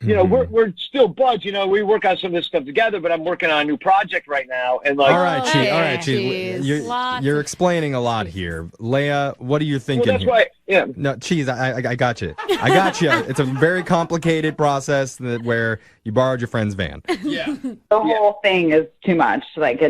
you know, we're still buds. You know, we work on some of this stuff together, but I'm working on a new project right now. And like, all right, Cheese. You're explaining a lot here. Leia, what are you thinking that's here? why, yeah. No, Cheese, I got you. I got you. It's a very complicated process where you borrowed your friend's van. Yeah. The whole thing is too much. Like,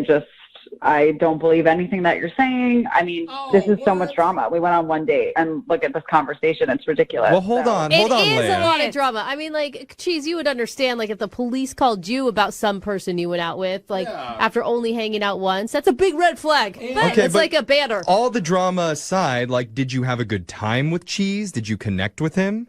I don't believe anything that you're saying. I mean, this is so much drama. We went on one date, and look at this conversation. It's ridiculous. Well, hold on, It is Leia. a lot of drama. I mean, like, Cheese, you would understand, like, if the police called you about some person you went out with, like, after only hanging out once, that's a big red flag. But it's like a banner. All the drama aside, like, did you have a good time with Cheese? Did you connect with him?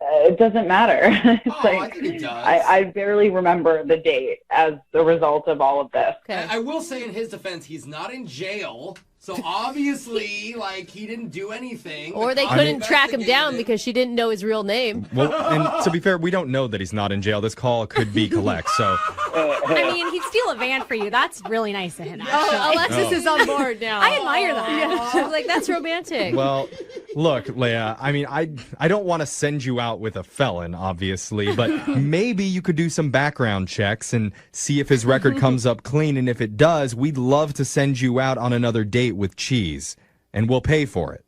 It doesn't matter. It's like, I think it does. I barely remember the date as a result of all of this. I will say in his defense, he's not in jail. So obviously, like, he didn't do anything. Or they couldn't track him down because she didn't know his real name. Well, and to be fair, we don't know that he's not in jail. This call could be collect, so. I mean, he'd steal a van for you. That's really nice of him, actually. Alexis is on board now. I admire that. Yeah. Like, that's romantic. Well, look, Leia, I mean, I don't want to send you out with a felon, obviously, but maybe you could do some background checks and see if his record comes up clean. And if it does, we'd love to send you out on another date with Cheese, and we'll pay for it.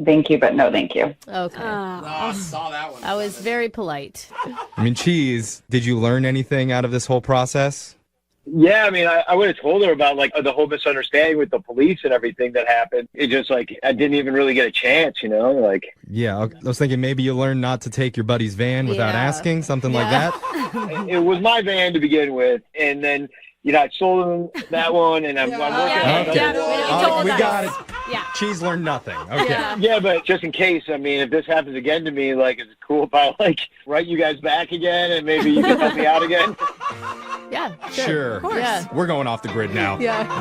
Thank you, but no thank you. Okay. I saw that one. I was very polite. I mean, Cheese, did you learn anything out of this whole process? Yeah, I mean, I would have told her about, like, the whole misunderstanding with the police and everything that happened. It just, like, I didn't even really get a chance, you know? Like, Yeah, I was thinking maybe you learned not to take your buddy's van without asking, something like that. it was my van to begin with, and then, you know, I sold him that one, and I'm working on Okay. We got it. Yeah. Cheese learned nothing. Okay. Yeah, but just in case, I mean, if this happens again to me, like, is it cool if I, like, write you guys back again, and maybe you can help me out again? Yeah, Sure. Yeah. We're going off the grid now. Yeah.